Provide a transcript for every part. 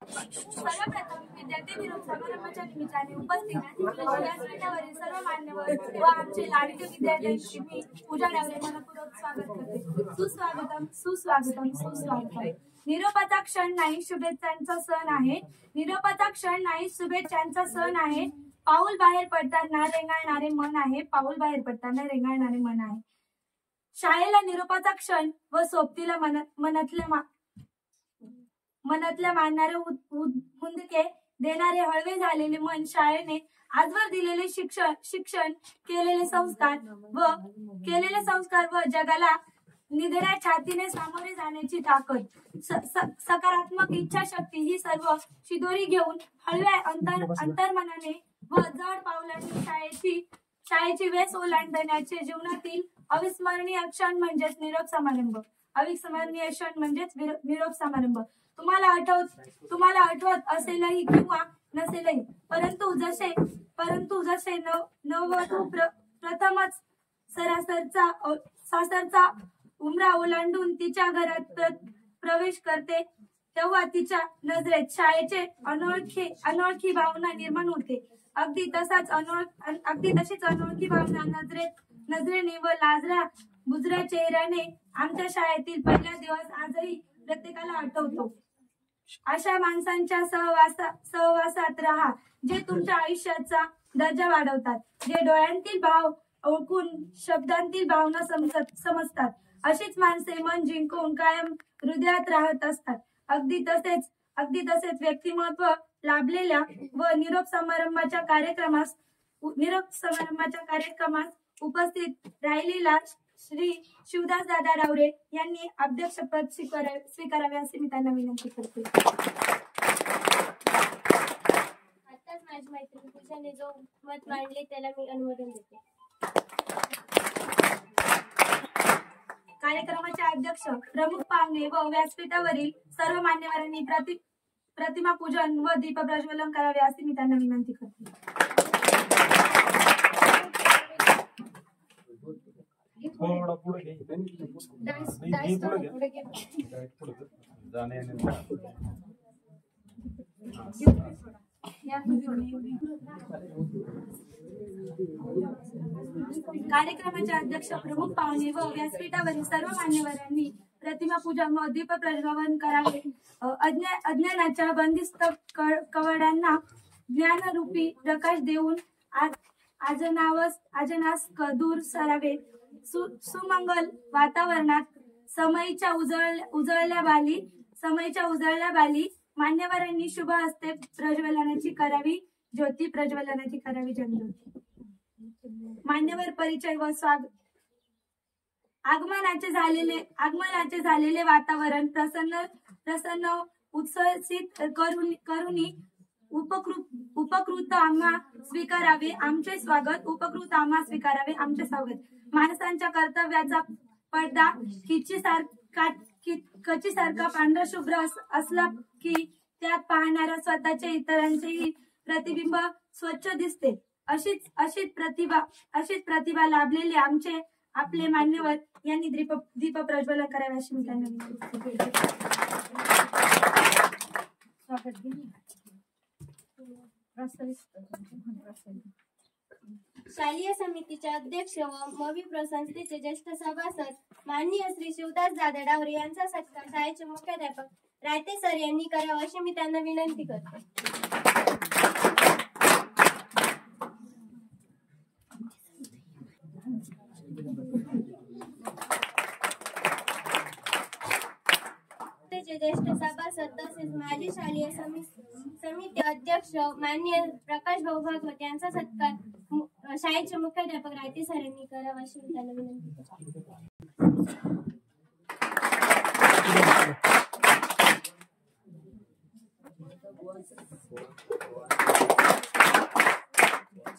सर्वप्रथम विद्यार्थी दिवस समारंभाच्या निमित्ताने उपस्थित व्यासपीठावरील सर्व मान्यवर व आमचे लाडके विद्यार्थ्यांची मी पूजा डावरे मनपूर्वक स्वागत करते. सुस्वागतम सुस्वागतम सुस्वागतम. निरोपाचा क्षण नाही शुभेच्छांचा सण आहे. निरोपाचा क्षण नाही शुभेच्छांचा सण आहे. पाऊल बाहेर पडताना रेंगाळणारे मन आहे. पाऊल बाहेर पडताना रेंगाळणारे मन आहे. शाळेला निरोपाचा क्षण व सोबतीला मनातल्या मानणारे हुंदके देणारे हळवे झालेले मन, शाळेने आजवर दिलेले शिक्षण केलेले संस्कार व जगाला निधड्या छातीने सामोरे जाण्याची ताकद, सकारात्मक इच्छाशक्ती ही सर्व शिदोरी घेऊन हळव्या अंतर्मनाने व जड पावलांनी शाळेची वेस ओलांडण्याचे जीवनातील अविस्मरणीय क्षण म्हणजेच निरोप समारंभ. अविस्मरणीय क्षण म्हणजेच निरोप समारंभ. तुम्हाला आठवत असेलही किंवा नसेलही, परंतु जसे नववधू प्रथमच सासरचा उमरा ओलांडून तिच्या घरात प्रवेश करते तेव्हा तिच्या नजरेत शाळेचे अनोळखी भावना निर्माण होते. अगदी तशीच अनोळखी भावना नजरेने व लाजऱ्या बुजऱ्या चेहऱ्याने आमच्या शाळेतील पहिला दिवस आजही प्रत्येकाला आठवतो. अशा माणसांच्या सहवासात राहा जे तुमच्या आयुष्याचा दर्जा वाढवतात, जे डोळ्यांतील भाव ओळखून शब्दांतील भावना समजतात. अशीच माणसे मन जिंकून कायम हृदयात राहत असतात. अगदी तसेच व्यक्तिमत्व लाभलेल्या व निरोप समारंभाच्या कार्यक्रमास उपस्थित राहिलेला श्री शिवदास दादा रावरे यांनी अध्यक्षपद स्वीकारावे असे मी त्यांना विनंती करते. आताच माझी मैत्रीण पूजाने जो मत मांडले त्याला मी अनुमोदन देते. कार्यक्रमाचे अध्यक्ष, प्रमुख पाहुणे व व्यासपीठावरील सर्व मान्यवरांनी प्रतिमा पूजन व दीप प्रज्वलन करावे असे मी त्यांना विनंती करते. कार्यक्रमाचे अध्यक्ष, प्रमुख पाहुणे व व्यासपीठावरील सर्व मान्यवरांनी प्रतिमा पूजन व दीप प्रज्वलन करावे. अज्ञानाच्या बंदिस्त कवड्यांना ज्ञानरूपी प्रकाश देऊन आजनास दूर सारावे. सुमंगल वातावरणात समयीच्या उजळल्या बाली मान्यवरांनी शुभ हस्ते प्रज्वलनाची करावी जनज्योती. मान्यवर परिचय व स्वागत. आगमनाचे झालेले वातावरण प्रसन्न उत्साहित करुनी उपकृत आम्हा स्वीकारावे आमचे स्वागत. माणसांच्या कर्तव्याचा पडदा कचीसारखा पांढरा शुभ्र असला की त्यात पाहणाऱ्या स्वतःचे इतरांचेही प्रतिबिंब स्वच्छ दिसते. अशीच प्रतिभा लाभलेले आपले मान्यवर यांनी दीप प्रज्वलन करावे अशी मी त्यांना विनंती शालेय समितीचे अध्यक्ष व मवी संस्थेचे ज्येष्ठ सभासद माननीय श्री शिवदास दादा डावरे यांचा सत्कार शाळेचे मुख्याध्यापक रायते सर यांनी करावा अशी मी त्यांना विनंती करते. ज्येष्ठ सभासद तसेच माजी शालेय समिती अध्यक्ष माननीय प्रकाश भाऊ भागवत यांचा सत्कार शाळेचे मुख्याध्यापक रायते सर यांनी करावा अशी मी त्यांना विनंती करते.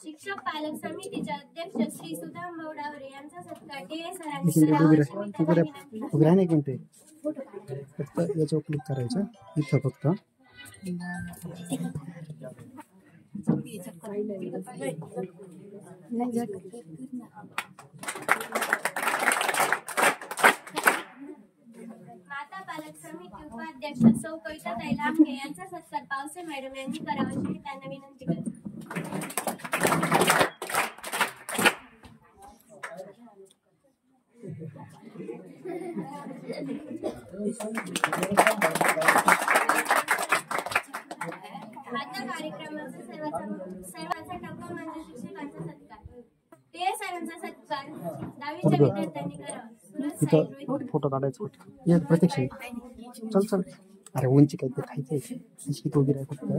शिक्षक पालक समितीचे अध्यक्ष श्री सुदाम भाऊ डावरे यांचा सत्कार टीए सरांनी करावा अशी मी त्यांना विनंती करते. फक्त याच्यावर क्लिक करायचं इथं फक्त. माता स्पर्धा पालक समिती उपाध्यक्ष सौ कविताताई लांबगे यांचा सत्कार पावसे मॅडम यांनी करावा अशी मी त्यांना विनंती करते. आता कार्यक्रमाचा सर्वांचा टप्पा म्हणजे शिक्षकांचा सत्कार. ते सरांचा सत्कार 10वीच्या विद्यार्थ्यांनी करावा. इथं फोटो काढायचा होता प्रत्यक्ष चल चल. अरे उंची काहीतरी खायचं आहे तो गिराय फक्त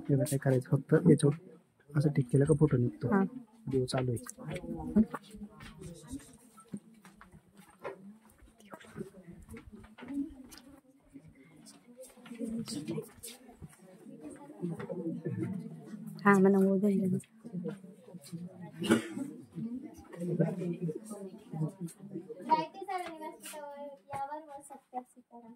एवढं काय करायचं फक्त याच्यावर असं टिक केलं का फोटो निघतो. व्हिडिओ चालू आहे. हा मला मोबाईल गायत्री सरांनी व्यासपीठावर यावर व सत्कार स्वीकारा.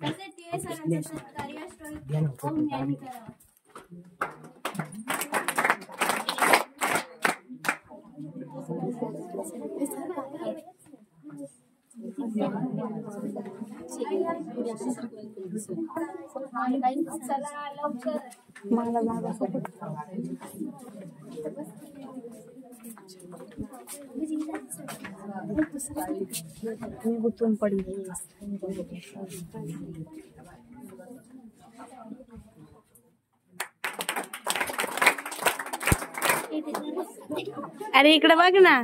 तसेच टीए सरांचा सत्कार यश ओम यांनी करावा. चला लवकर मला जागा मी गुंतून पडली. अरे इकडे बघ ना.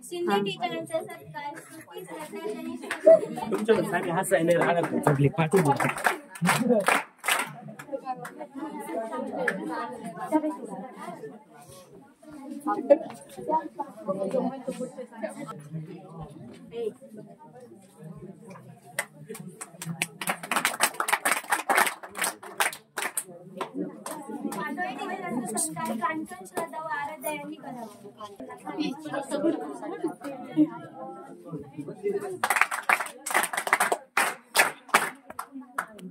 शिंदे टीचरांचा सत्कार कांचन श्रद्धा व आराध्या यांनी करावा.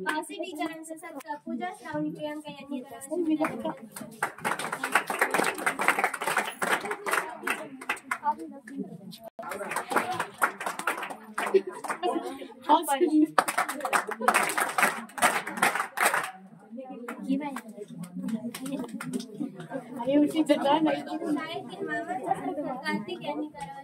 पावसे टीचरांचा सत्कार पूजा श्रावणी प्रियांका यांनी करावा. शाळेतील मामाचा सत्कार कार्तिक यांनी करावा.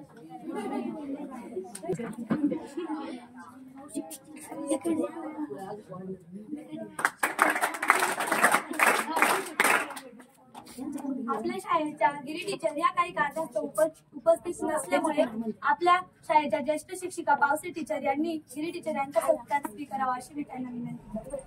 आपल्या शाळेच्या गिरी टीचर या काही कारणास्तव उपस्थित नसल्यामुळे आपल्या शाळेच्या ज्येष्ठ शिक्षिका पावसे टीचर यांनी गिरी टीचर यांचा सत्कार स्वीकारावा अशी मी त्यांना विनंती करते.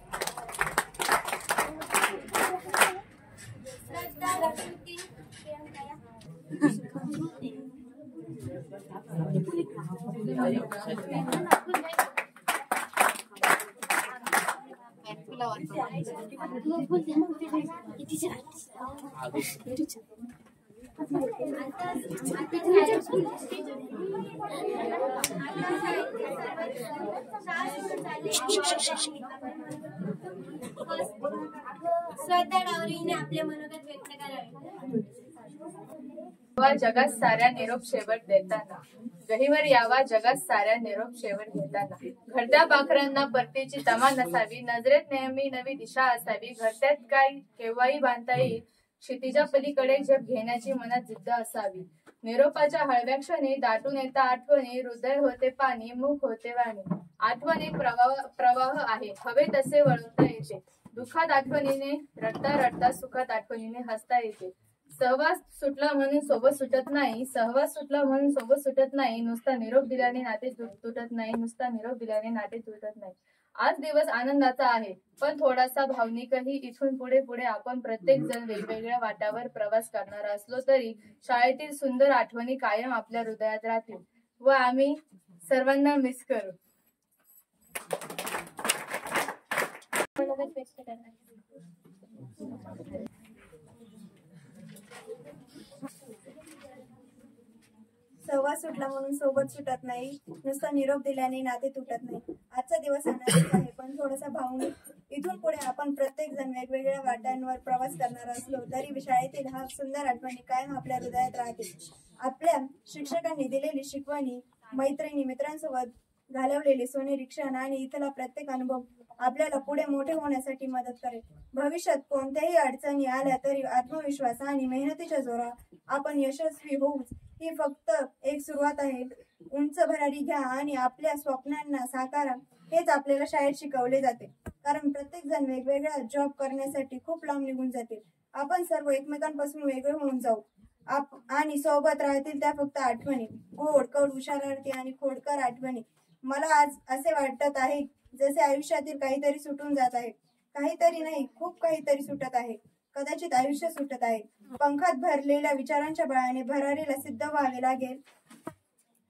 श्रद्धा डावरीने आपले मनोगत व्यक्त करावे. जगात साऱ्या निरोप शेवट देताना गहीवर यावा जगात साऱ्या निरोप शेवट घेताना घरत्या पाखरांना परतीची तमा नसावी नजरेत नेहमी नवी दिशा असावी घरत्यात काय केव्हाही बांधता येईल क्षितिजा पलीकडे झेप घेण्याची मनात जिद्द असावी निरोपाच्या हळव्या क्षणी दाटून येता आठवणी हृदय होते पाणी मुख होते वाणी आठवणी प्रवाह आहे हवे तसे वळवता येते दुःखात आठवणीने रडता रडता सुखात आठवणीने हसता येते सहवास सुटला म्हणून सोबत सुटत नाही सहवास सुटला म्हणून सोबत सुटत नाही नुसता निरोप दिल्याने नाते तुटत नाही नुसता निरोप दिल्याने नाते तुटत नाही आज दिवस आनंदाचा आहे पण थोडासा भावनिकही इथून पुढे पुढे आपण प्रत्येक जण वेगवेगळ्या वाटावर प्रवास करणार असलो तरी शाळेतील सुंदर आठवणी कायम आपल्या हृदयात राहतील व आम्ही सर्वांना मिस करू. सहवास सुटला म्हणून सोबत सुटत नाही नुसता निरोप दिल्याने नाते तुटत नाही आजचा दिवस आनंदाचा आहे पण थोडासा भावनिक इथून पुढे आपण प्रत्येक जण वेगवेगळ्या वाटांवर प्रवास करणार असलो तरी शाळेतील हा सुंदर आठवणी कायम आपल्या हृदयात राहतील. आपल्या शिक्षकांनी दिलेली शिकवणी, मैत्रिणी, मित्रांसोबत घालवलेले सोनेरी क्षण आणि इथला प्रत्येक अनुभव आपल्याला पुढे मोठे होण्यासाठी मदत करेल. भविष्यात कोणत्याही अडचणी आल्या तरी आत्मविश्वास आणि मेहनतीच्या जोरावर आपण यशस्वी होऊ. ही फक्त एक सुरुवात आहे. उंच भरारी घ्या आणि आपल्या स्वप्नांना साकारा, हेच आपल्याला शाळेत शिकवले जाते. कारण प्रत्येक जण वेगवेगळा जॉब करण्यासाठी खूप लांब निघून जातील. आपण सर्व एकमेकांपासून वेगळे होऊन जाऊ आणि सोबत राहतील त्या फक्त आठवणी, गोड कडू शरारती आणि खोडकर आठवणी. मला आज असे वाटत आहे जसे आयुष्यातील काहीतरी सुटून जात आहे. काहीतरी नाही, खूप काहीतरी सुटत आहे. कदाचित आयुष्य सुटत आहे. पंखात भरलेल्या विचारांच्या बळाने भरारीला सिद्ध व्हावे लागेल.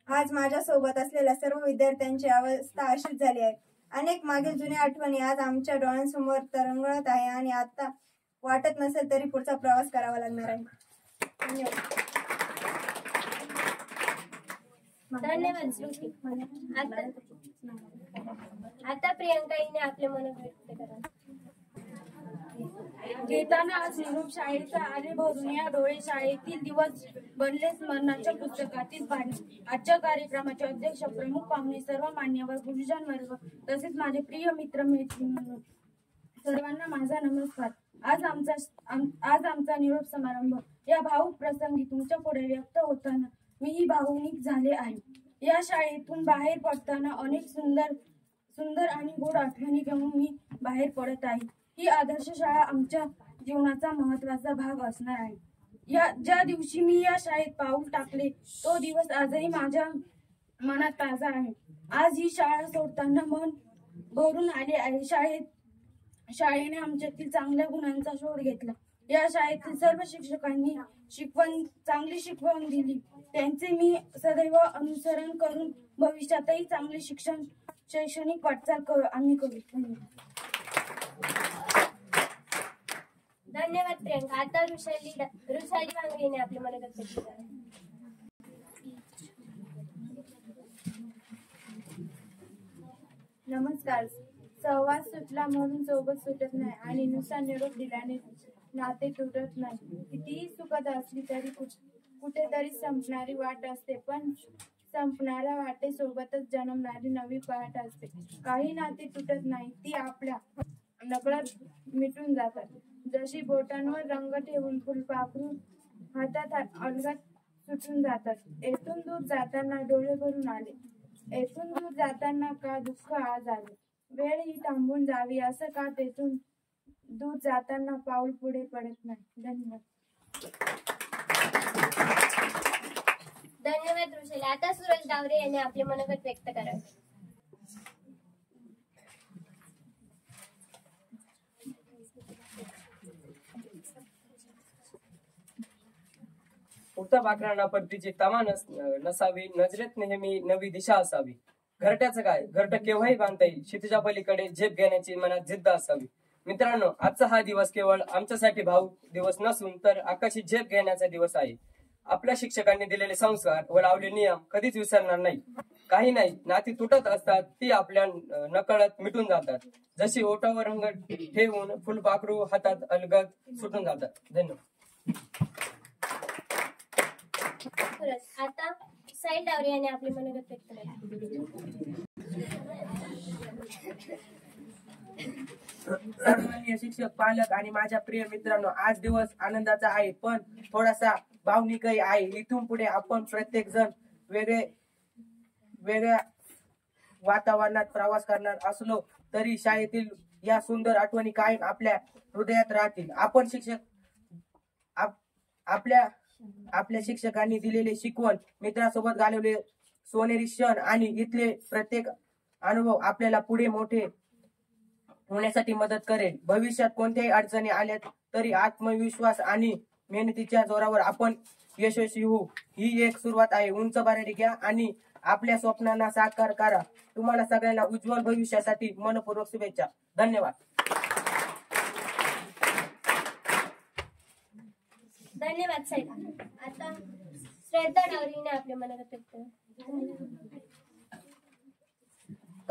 आज माझ्या सोबत असलेल्या सर्व विद्यार्थ्यांची अवस्था अशीच झाली आहे. अनेक मागील जुन्या आठवणी आज आमच्या डोळ्यांसमोर तरंगत आहे आणि आता वाटत नसेल तरी पुढचा प्रवास करावा लागणार आहे. धन्यवाद श्रुती. आता प्रियंका हिने आपले मन व्यक्त करा. घेताना आज निरोप शाळेचा आले भरून या डोळे शाळेतील दिवस बनले स्मरणाच्या पुस्तकातील पाणी. आजच्या कार्यक्रमाचे अध्यक्ष, प्रमुख पाहुणे, सर्व मान्यवर, गुरुजन वर्ग तसेच माझे प्रिय मित्र मैत्रिणी सर्वांना माझा नमस्कार. आज आमचा निरोप समारंभ या भावूक प्रसंगी तुमच्या पुढे व्यक्त होताना मीही भावनिक झाले आहे. या शाळेतून बाहेर पडताना अनेक सुंदर आणि गोड आठवणी घेऊन मी बाहेर पडत आहे. ही आदर्श शाळा आमच्या जीवनाचा महत्वाचा भाग असणार आहे. ज्या दिवशी मी या शाळेत पाऊल टाकले तो दिवस आजही माझ्या मनात ताजा आहे. आज ही शाळा सोडताना मन भरून आले आहे. शाळेने आमच्यातील चांगल्या गुणांचा शोध घेतला. या शाळेतील सर्व शिक्षकांनी चांगली शिकवण दिली. त्यांचे मी सदैव अनुसरण करून भविष्यातही चांगले शैक्षणिक वाटचाल आम्ही करू. धन्यवाद प्रियंका. आता रुशाली वांगरेने आपले मन व्यक्त करा. नमस्कार. सहवास सुटला म्हणून सोबत सुटत नाही आणि नुसता निरोप दिल्याने नाते तुटत नाही. कितीही सुखद असली तरी कुठेतरी संपणारी वाट असते, पण संपणाऱ्या वाटेसोबतच जन्मणारी नवी वाट असते. काही नाती तुटत नाही, ती आपल्या नकळत मिटून जातात. जशी बोटांवर रंग ठेवून फुलपाखरू हातात अलगद सुटून जातात. येथून दूर जाताना डोळे भरून आले, येथून दूर जाताना का दुःख आज आले. वेळ ही थांबून जावी असं का तेथून दूर जाताना पाऊल पुढे पडत नाही. धन्यवाद. धन्यवाद रुशाली. आता सूरज डावरे यांनी आपले मनोगत व्यक्त करावे. उक्ता पाखरांना परतीची तमा नसावी, नजरेत नेहमी नवी दिशा असावी. घरट्याचं काय, घरट केव्हाही बांधता येईल. क्षितिजा पलीकडे झेप घेण्याची मनात जिद्द असावी. मित्रांनो, आजचा हा दिवस केवळ आमच्यासाठी भावूक दिवस नसून तर आकाशी झेप घेण्याचा दिवस आहे. आपल्या शिक्षकांनी दिलेले संस्कार व लावलेले नियम कधीच विसरणार नाही. काही नाही, नाती तुटत असतात, ती आपल्या नकळत मिटून जातात. जशी ओठावर रंग ठेवून फुलपाखरू हातात अलगद सुटून जातात. धन्यवाद. आता साई डावरे यांनी आपले मनोगत व्यक्त केले. सन्माननीय शिक्षक, पालक आणि माझ्या प्रिय मित्रांनो, आज दिवस आनंदाचा आहे पण थोडासा भावनिकही आहे. इथून पुढे आपण प्रत्येक जण वेगळ्या वातावरणात प्रवास करणार असलो तरी शाळेतील या सुंदर आठवणी कायम आपल्या हृदयात राहतील. आपण आपल्या शिक्षकांनी दिलेले शिकवण, मित्रांसोबत घालवले सोनेरी क्षण आणि इथले प्रत्येक अनुभव आपल्याला पुढे मोठे होण्यासाठी मदत करेल. भविष्यात कोणत्याही अडचणी आल्या तरी आत्मविश्वास आणि मेहनतीच्या जोरावर आपण यशस्वी होऊ. ही एक सुरुवात आहे. उंच भरारी घ्या आणि आपल्या स्वप्नांना साकार करा. तुम्हाला सगळ्यांना उज्ज्वल भविष्यासाठी मनपूर्वक शुभेच्छा. धन्यवाद. धन्यवाद साहेब. आता श्रद्धा डावरीने आपले मनोगत व्यक्त.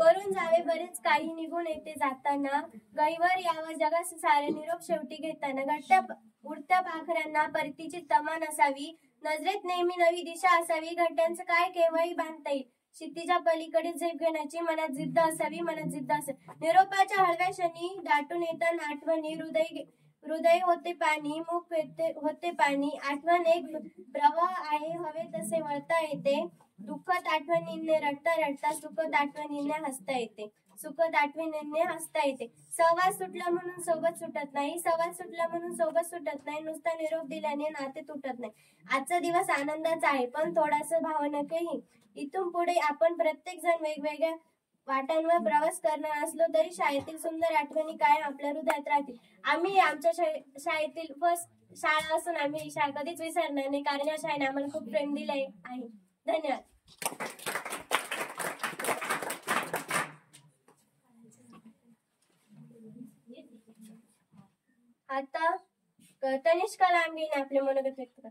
करून जावे बरेच काही निघून येते जाताना गैवर यावं जगास सारे निरोप शेवटी घेताना घट्ट्या उडत्या पाखरांना परतीची तमा नसावी नजरेत नेहमी नवी दिशा असावी घट्ट्यांचं काय केव्हाही बांधता येईल क्षितिजा पलीकडे झेप घेण्याची मनात जिद्द असावी मनात जिद्द असावी निरोपाच्या हळव्या क्षणी दाटून येताना आठवणी हृदय होते पाणी मुख होते पाणी आठवण एक प्रवाह आहे हवे तसे वळता येते दुःखत आठवणींनी रडता रडता सुखत आठवणींनी हसता येते सुखत आठवणींनी हसता येते सहवास सुटला म्हणून सोबत सुटत नाही सहवास सुटला म्हणून सोबत सुटत नाही नुसता निरोप दिल्याने नाते तुटत नाही आजचा दिवस आनंदाचा आहे पण थोडासा भावनकही इथून पुढे आपण प्रत्येक जण वेगवेगळ्या वाटांवर प्रवास करणार असलो तरी शाळेतील सुंदर आठवणी कायम आपल्या हृदयात राहतील आम्ही आमच्या शाळेतील फर्स्ट शाळा असून आम्ही ही शाळा कधीच विसरणार नाही कारण या शाळेने आम्हाला खूप प्रेम दिले आहे धन्यवाद आता तनिष्का लांबीने आपले मनोगत व्यक्त करा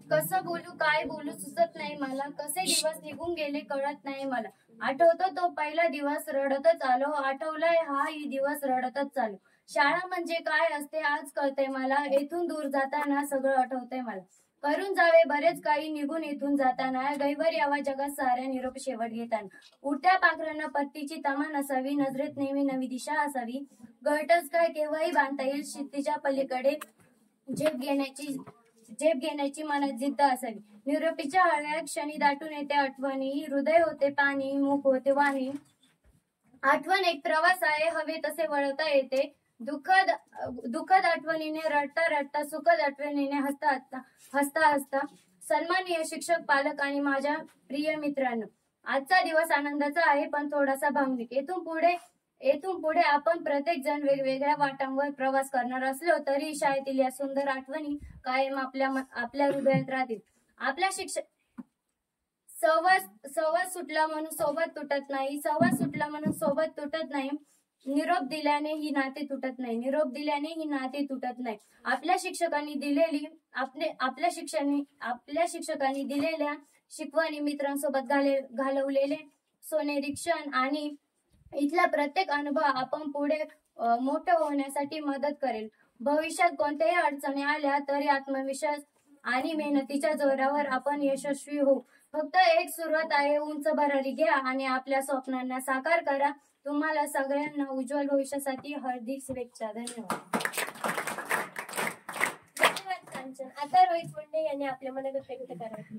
कसं बोलू काय बोलू सुचत नाही मला कसे दिवस निघून गेले कळत नाही मला आठवतो तो पहिला दिवस रडतच आलो आठवलाय हाही दिवस रडतच चालू शाळा म्हणजे काय असते आज कळते मला येथून दूर जाताना सगळं आठवतंय मला करून जावे बरेच काही निघून येथून जाताना गैवर यावा जगात साऱ्या निरोप शेवट घेताना उडत्या पाखरांना पत्तीची तमा नसावी नजरेत नेहमी नवी दिशा असावी गळटच काय केव्हाही बांधता येईल क्षितिजा पलीकडे झेप घेण्याची मनात जिद्द असावी निरोपीच्या हळव्या क्षणी दाटून येते आठवणी हृदय होते पाणी मुख होते वाणी आठवण एक प्रवास आहे हवे तसे वळता येते दुःखद आठवणीने रडता रडता सुखद आठवणीने हसता सन्माननीय शिक्षक पालक आणि माझ्या प्रिय मित्रांनो आजचा दिवस आनंदाचा आहे पण थोडासा भावनिक येथून पुढे आपण प्रत्येक जण वेगवेगळ्या वाटांवर प्रवास करणार असलो तरी शाळेतील या सुंदर आठवणी कायम आपल्या हृदयात राहतील आपल्या शिक्षक सहवास सुटला म्हणून सोबत तुटत नाही सहवास सुटला म्हणून सोबत तुटत नाही निरोप दिल्याने ही नाते तुटत नाही निरोप दिल्याने ही नाते तुटत नाही आपल्या शिक्षकांनी दिलेल्या शिकवणी मित्रांसोबत घालवलेले सोनेरी क्षण आणि इथला प्रत्येक अनुभव आपण पुढे मोठं होण्यासाठी मदत करेल भविष्यात कोणत्याही अडचणी आल्या तरी आत्मविश्वास आणि मेहनतीच्या जोरावर आपण यशस्वी होऊ फक्त एक सुरुवात आहे उंच भरारी घ्या आणि आपल्या स्वप्नांना साकार करा तुम्हाला सगळ्यांना उज्ज्वल भविष्यासाठी हार्दिक शुभेच्छा धन्यवाद कांचन आता रोहित मुंडे यांनी आपल्या मनोगत व्यक्त करावे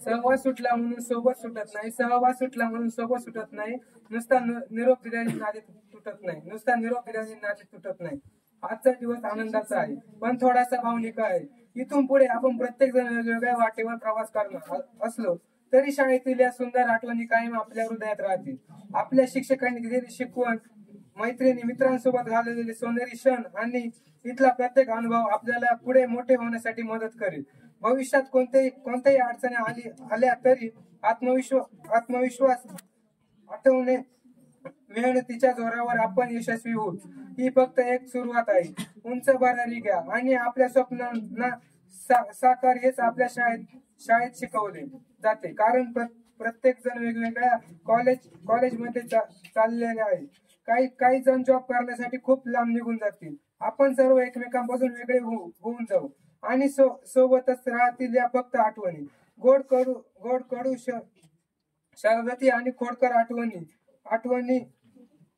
सहवास सुटला म्हणून सोबत सुटत नाही सहवास सुटला म्हणून सोबत सुटत नाही नुसता निरोप दिल्याने नाते तुटत नाही नुसता निरोप दिल्याने नाते तुटत नाही आजचा दिवस आनंदाचा आहे पण थोडासा भावनिक आहे इथून पुढे आपण प्रत्येक जण वेगवेगळ्या वाटेवर प्रवास करणार असलो तरी शाळेतील या सुंदर आठवणी कायम आपल्या हृदयात राहतील आपल्या शिक्षकांनी दिलेली शिकवण मैत्रिणी मित्रांसोबत घालवलेले सोनेरी क्षण आणि इथला प्रत्येक अनुभव आपल्याला पुढे मोठे होण्यासाठी मदत करेल भविष्यात कोणत्याही अडचणी आल्या तरी आत्मविश्वास आठवणे मेहनतीच्या जोरावर आपण यशस्वी होऊ ही फक्त एक सुरुवात आहे उंच भरारी घ्या आणि आपल्या स्वप्नांना साकार हेच आपल्या शाळेत शिकवले जाते कारण प्रत्येक जण वेगवेगळ्या कॉलेजमध्ये चाललेले आहे काही जण जॉब करण्यासाठी खूप लांब निघून जातील आपण सर्व एकमेकांपासून वेगळे होऊन जाऊ आणि सोबतच राहतील या फक्त आठवणी गोड कडू शरबती आणि खोडकर आठवणी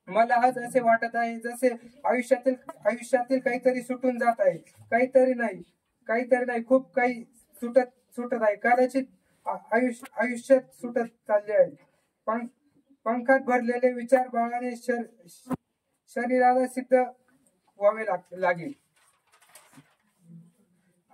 मला आज असे वाटत आहे जसे आयुष्यातील काहीतरी सुटून जात आहे काहीतरी नाही खूप काही सुटत आहे कदाचित आयुष्यात सुटत चालले आहे पंखात भरलेले विचार बाळाने शरीराला सिद्ध व्हावे लागेल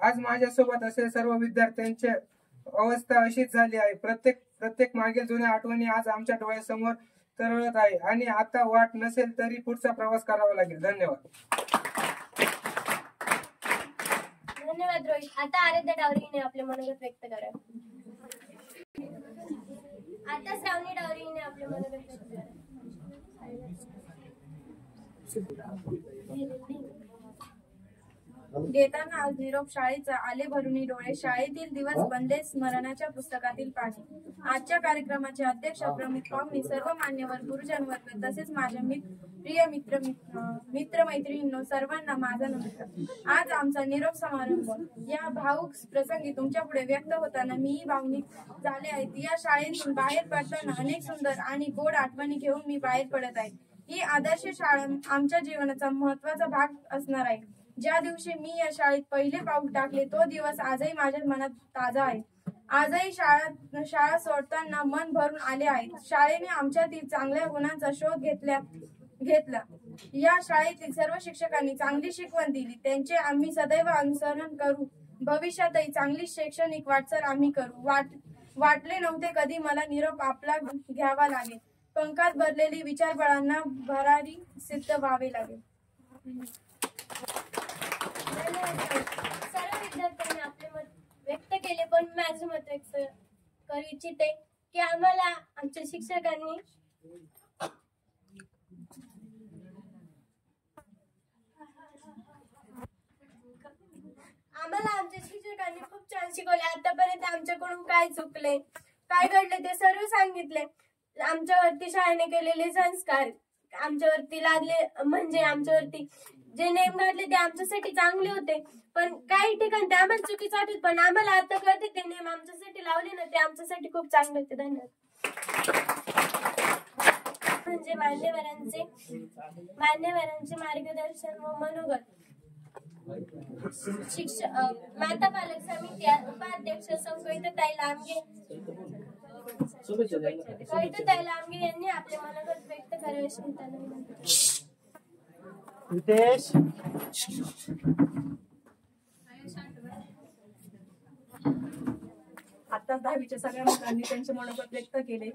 आज माझ्यासोबत असे सर्व विद्यार्थ्यांची अवस्था अशीच झाली आहे प्रत्येक मागील जुन्या आठवणी आज आमच्या डोळ्यासमोर तरळत आहे आणि आता वाट नसेल तरी पुढचा प्रवास करावा लागेल धन्यवाद धन्यवाद रोहित आता आराध्या डावरीने आपले मनोगत व्यक्त करा आता श्रावणी डावरीने आपले मनोगत व्यक्त करा देताना आज निरोप शाळेचा आले भरुनी डोळे, शाळेतील दिवस बनले स्मरणाच्या पुस्तकातील पाणी. आजच्या कार्यक्रमाचे अध्यक्ष, प्रमुख पाहुणे, सर्व मान्यवर, गुरुजन वर्ग तसेच माझ्या प्रिय मित्र मैत्रिणींनो, सर्वांना माझा नमस्कार. आज आमचा निरोप समारंभ या भाऊक प्रसंगी तुमच्या पुढे व्यक्त होताना मीही भावनिक झाले आहे. या शाळेतून बाहेर पडताना अनेक सुंदर आणि गोड आठवणी घेऊन मी बाहेर पडत आहे. ही आदर्श शाळा आमच्या जीवनाचा महत्वाचा भाग असणार आहे. ज्या दिवशी मी या शाळेत पहिले पाऊल टाकले तो दिवस आजही माझ्या मनात ताजा आहे. आजही शाळा सोडताना मन भरून आले आहे. शाळेने आमच्यातील चांगल्या गुणांचा शोध घेतला. या शाळेतील सर्व शिक्षकांनी चांगली शिकवण दिली. त्यांचे आम्ही सदैव अनुसरण करू. भविष्यातही चांगली शैक्षणिक वाटचाल आम्ही करू. वाटले नव्हते कधी मला निरोप आपला घ्यावा लागेल. पंखात भरलेली विचारबळांना भरारी सिद्ध व्हावे लागेल. सर्व विद्यार्थ्यांनी आपले मत व्यक्त केले, पण माझे मत व्यक्त करू इच्छिते की आम्हाला आमच्या शिक्षकांनी खूप छान शिकवले. आतापर्यंत आमच्याकडून काय चुकले, काय घडले ते सर्व सांगितले. आमच्यावरती शाळेने केलेले संस्कार, आमच्यावरती लादले म्हणजे आमच्यावरती जे नेम घातले ते आमच्यासाठी चांगले होते, पण काही ठिकाणी ते आम्हाला चुकीचे वाटत, पण आम्हाला आता कळते ते नेम आमच्यासाठी लावले ना ते आमच्यासाठी खूप चांगले होते. धन्यवाद. म्हणजे मान्यवरांचे मार्गदर्शन व मनोगत. माता पालक समिती उपाध्यक्ष कविताताई लांबगे यांनी आपले मनोगत व्यक्त करावे अशी त्यांना विनंती. आता 10वीच्या सगळ्या मुलांनी त्यांचे मनोगत व्यक्त केले.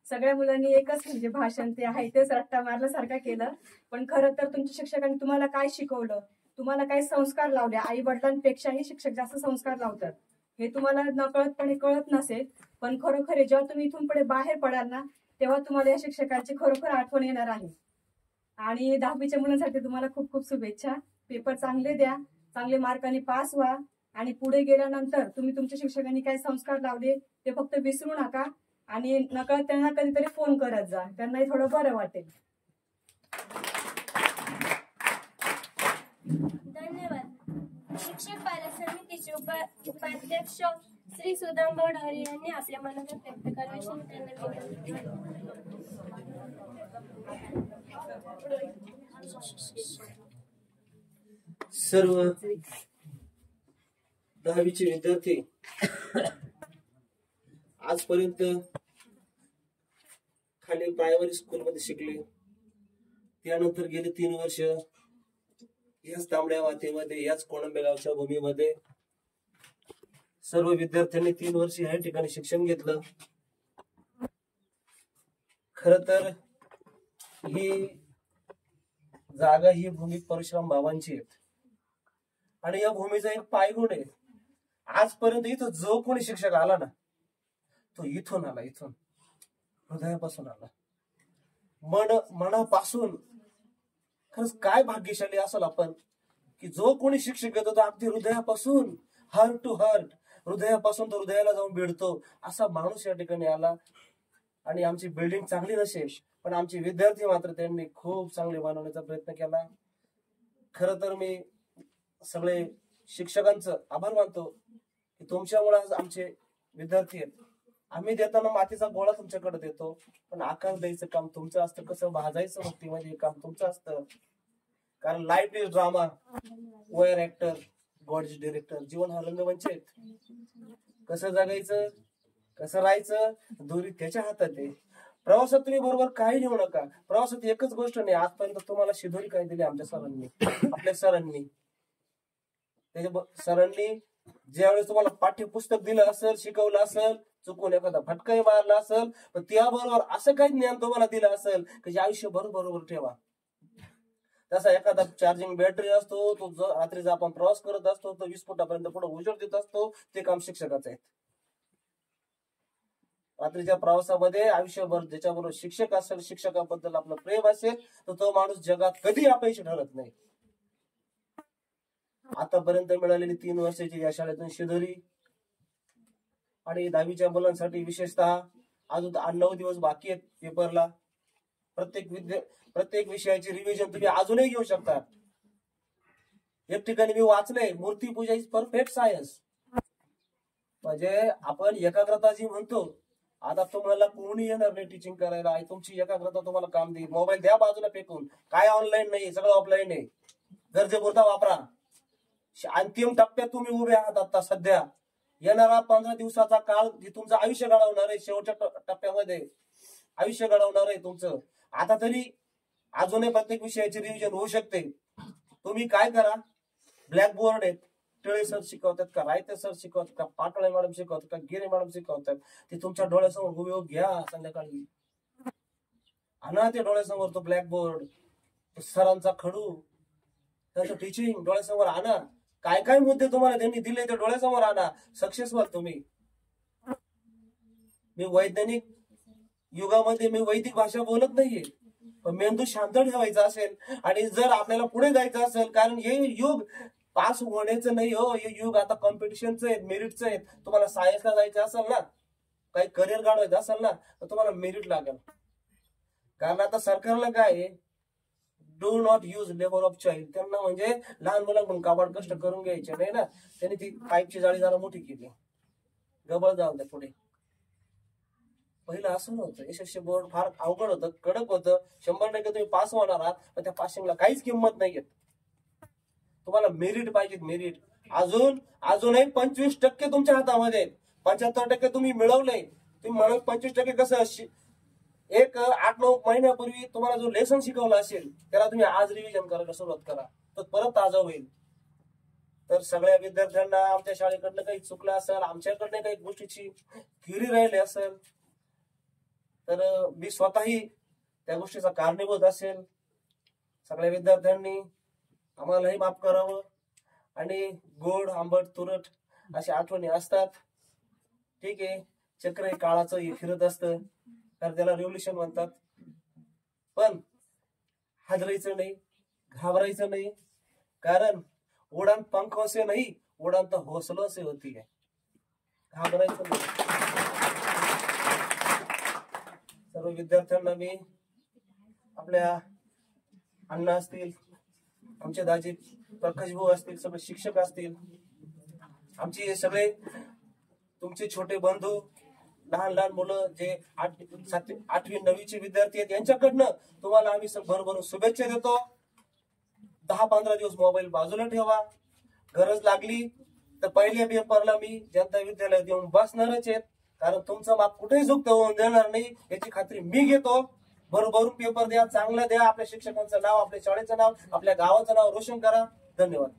सगळ्या मुलांनी एकच म्हणजे भाषण ते आहे तेच रट्टा मारल्यासारखं केलं. पण खरं तर तुमच्या शिक्षकांनी तुम्हाला काय शिकवलं, तुम्हाला काय संस्कार लावले, आई वडिलांपेक्षाही शिक्षक जास्त संस्कार लावतात हे तुम्हाला नकळतपणे कळत नसेल. पण खरोखर जेव्हा तुम्ही इथून पुढे बाहेर पडाल ना तेव्हा तुम्हाला या शिक्षकांची खरोखर आठवण येणार आहे. आणि 10वीच्या मुलांसाठी तुम्हाला खूप खूप शुभेच्छा. पेपर चांगले द्या, चांगले मार्काने पास व्हा आणि पुढे गेल्यानंतर तुम्ही तुमच्या शिक्षकांनी काय संस्कार लावले ते फक्त विसरू नका आणि नकळत त्यांना कधीतरी फोन करत जा, त्यांनाही थोडं बरं वाटेल. धन्यवाद. शिक्षक पालक समितीचे उपाध्यक्ष श्री सुदाम बोडहरे यांनी आपल्या मनोगत व्यक्त करावे अशी त्यांना विनंती. सर्व 10वीचे विद्यार्थी आजपर्यंत खाली प्रायमरी स्कूल मध्ये शिकले, त्यानंतर गेले 3 वर्ष याच तांबड्या मातीमध्ये याच कोळंबे गावच्या भूमीमध्ये सर्व विद्यार्थ्यांनी 3 वर्ष या ठिकाणी शिक्षण घेतलं. खर तर ही जागा ही भूमी परशुराम बाबांची आहे आणि या भूमीचा एक पायगुण आहे. आजपर्यंत इथं जो कोणी शिक्षक आला ना तो इथून आला, इथून हृदयापासून आला, मनापासून. खरंच काय भाग्यशाली असेल आपण की जो कोणी शिक्षक येतो तो अगदी हृदयापासून, हार्ट टू हार्ट, हृदयापासून तो हृदयाला जाऊन भिडतो असा माणूस या ठिकाणी आला. आणि आमची बिल्डिंग चांगली नसेल पण आमचे विद्यार्थी मात्र त्यांनी खूप चांगले बनवण्याचा प्रयत्न केला. खरं तर मी सगळे शिक्षकांचं आभार मानतो की तुमच्यामुळे आज आमचे विद्यार्थी आहेत. आम्ही देताना मातीचा गोळा तुमच्याकडे देतो पण आकार द्यायचं काम तुमचं असतं, कसं भाजायचं मुक्तीमध्ये काम तुमचं असतं. कारण life is drama, where actor, God is director. जीवन हा रंगमंच आहे. कसं जगायचं, कसं राहायचं, दोरी त्याच्या हातात आहे. प्रवासात तुम्ही बरोबर काही नेऊ नका. प्रवासात एकच गोष्ट नाही, आजपर्यंत तुम्हाला शिदोरी काय दिली आमच्या सरांनी, आपल्या सरांनी. त्याच्या सरांनी ज्यावेळेस तुम्हाला पाठ्यपुस्तक दिलं असेल, शिकवलं असेल, चुकून एखादा फटकाही मारला असेल, पण त्याबरोबर असं काही ज्ञान तुम्हाला दिलं असेल की जे आयुष्यभर बरोबर ठेवा. तसा एखादा चार्जिंग बॅटरी असतो, तो रात्रीचा आपण प्रवास करत असतो, तो 20 फुटापर्यंत पुढे उजेड देत असतो, ते काम शिक्षकाचं आहे. रात्रीच्या प्रवासामध्ये आयुष्यभर ज्याच्याबरोबर शिक्षक असेल, शिक्षकाबद्दल आपलं प्रेम असेल, तर तो माणूस जगात कधी अपयशी ठरत नाही. आतापर्यंत मिळालेली 3 वर्षाची या शाळेतून शिदोरी आणि 10वीच्या मुलांसाठी विशेषतः अजून 8-9 दिवस बाकी आहेत पेपरला. प्रत्येक विषयाची रिव्हिजन तुम्ही अजूनही घेऊ शकता. एक ठिकाणी मी वाचलंय, मूर्तीपूजा इज परफेक्ट सायन्स. म्हणजे आपण एकाग्रता जी म्हणतो, आता तुम्हाला कोणी येणार नाही टीचिंग करायला. तुमची एकाग्रता तुम्हाला काम देईल. मोबाईल द्या बाजूला फेकून, काय ऑनलाईन नाही, सगळं ऑफलाईन आहे. गरजेपुरता वापरा. अंतिम टप्प्यात तुम्ही उभे आहात आता सध्या. येणारा 15 दिवसाचा काळ जे तुमचं आयुष्य घडवणार आहे, शेवटच्या टप्प्यामध्ये आयुष्य घडवणार आहे तुमचं. आता तरी अजूनही प्रत्येक विषयाची रिव्हिजन होऊ शकते. तुम्ही काय करा, ब्लॅकबोर्ड आहेत, टिळे सर शिकवतात का, रायते सर शिकवतात का, पाटोळे मॅडम शिकवतात का, गिरे मॅडम शिकवतात, ते तुमच्या डोळ्यासमोर हुबेहूब घ्या. संध्याकाळी आणा ते डोळ्यासमोर तो ब्लॅकबोर्ड, सरांचा खडू, त्यांचं टीचिंग डोळ्यासमोर आणा. काय काय मुद्दे तुम्हाला त्यांनी दिले ते डोळ्यासमोर आणा. सक्सेस व्हाल तुम्ही. मी वैज्ञानिक युगामध्ये मी वैदिक भाषा बोलत नाहीये, पण मेंदू शांत ठेवायचा असेल आणि जर आपल्याला पुढे जायचं असेल, कारण हे युग पास होण्याचं नाही हो, हे युग आता कॉम्पिटिशनचं आहे, मेरिटचं आहे. तुम्हाला सायन्सला जायचं असेल ना, काही करिअर काढवायचं असेल ना, तर तुम्हाला मेरिट लागेल. कारण आता सरकारला काय आहे, do not use labour of child. त्यांना म्हणजे लहान मुलांकडून काबाड कष्ट करून घ्यायचे नाही ना. त्यांनी ती पाईपची जाळी जरा मोठी केली, गबळ जाऊ द्या पुढे. पहिलं असं नव्हतं. यशस्वी बोर्ड फार अवघड होतं, कडक होतं. 100% तुम्ही पास होणार आहात, पण त्या पासिंगला काहीच किंमत नाहीये. तुम्हाला मेरिट पाहिजे, मेरिट. अजूनही 25% तुमच्या हातामध्ये. 75% तुम्ही मिळवलंय. तुम्ही म्हणून 25% कसं, एक 8-9 महिन्यापूर्वी तुम्हाला जो लेसन शिकवला असेल त्याला तुम्ही आज रिव्हिजन करायला सुरुवात करा, तर परत ताजा होईल. तर सगळ्या विद्यार्थ्यांना आमच्या शाळेकडनं काही चुकलं असेल, आमच्याकडनं काही गोष्टीची थिअरी राहिली असेल, तर मी स्वतःही त्या गोष्टीचा कारणीभूत असेल. सगळ्या विद्यार्थ्यांनी आम्हालाही माफ करावं. आणि गोड आंबट तुरट अशा आठवणी असतात. ठीक आहे, चक्र हे काळाचं हे फिरत असतं, तर त्याला रेव्होल्युशन म्हणतात. पण हादरायचं नाही, घाबरायचं नाही, कारण उडान पंखों से नहीं, उडान तो हौसलों से होती है. घाबरायचं नाही. सर्व विद्यार्थ्यांना मी, आपल्या अण्णा असतील, आमचे दाजी प्रकाश भाऊ असतील, सगळे शिक्षक असतील, आमचे सगळे तुमचे छोटे बंधू, लहान लहान मुलं जे 8वी 9वीचे विद्यार्थी आहेत, यांच्याकडनं तुम्हाला आम्ही भरभरून शुभेच्छा देतो. 10-15 दिवस मोबाईल बाजूला ठेवा. गरज लागली तर पहिल्या पेपरला मी जनता विद्यालयात येऊन बसणारच आहेत, कारण तुमचं माप कुठेही झुकत होऊन देणार नाही याची खात्री मी घेतो. भरभरून पेपर द्या, चांगलं द्या. आपल्या शिक्षकांचं नाव, आपल्या शाळेचं नाव, आपल्या गावाचं नाव रोशन करा. धन्यवाद.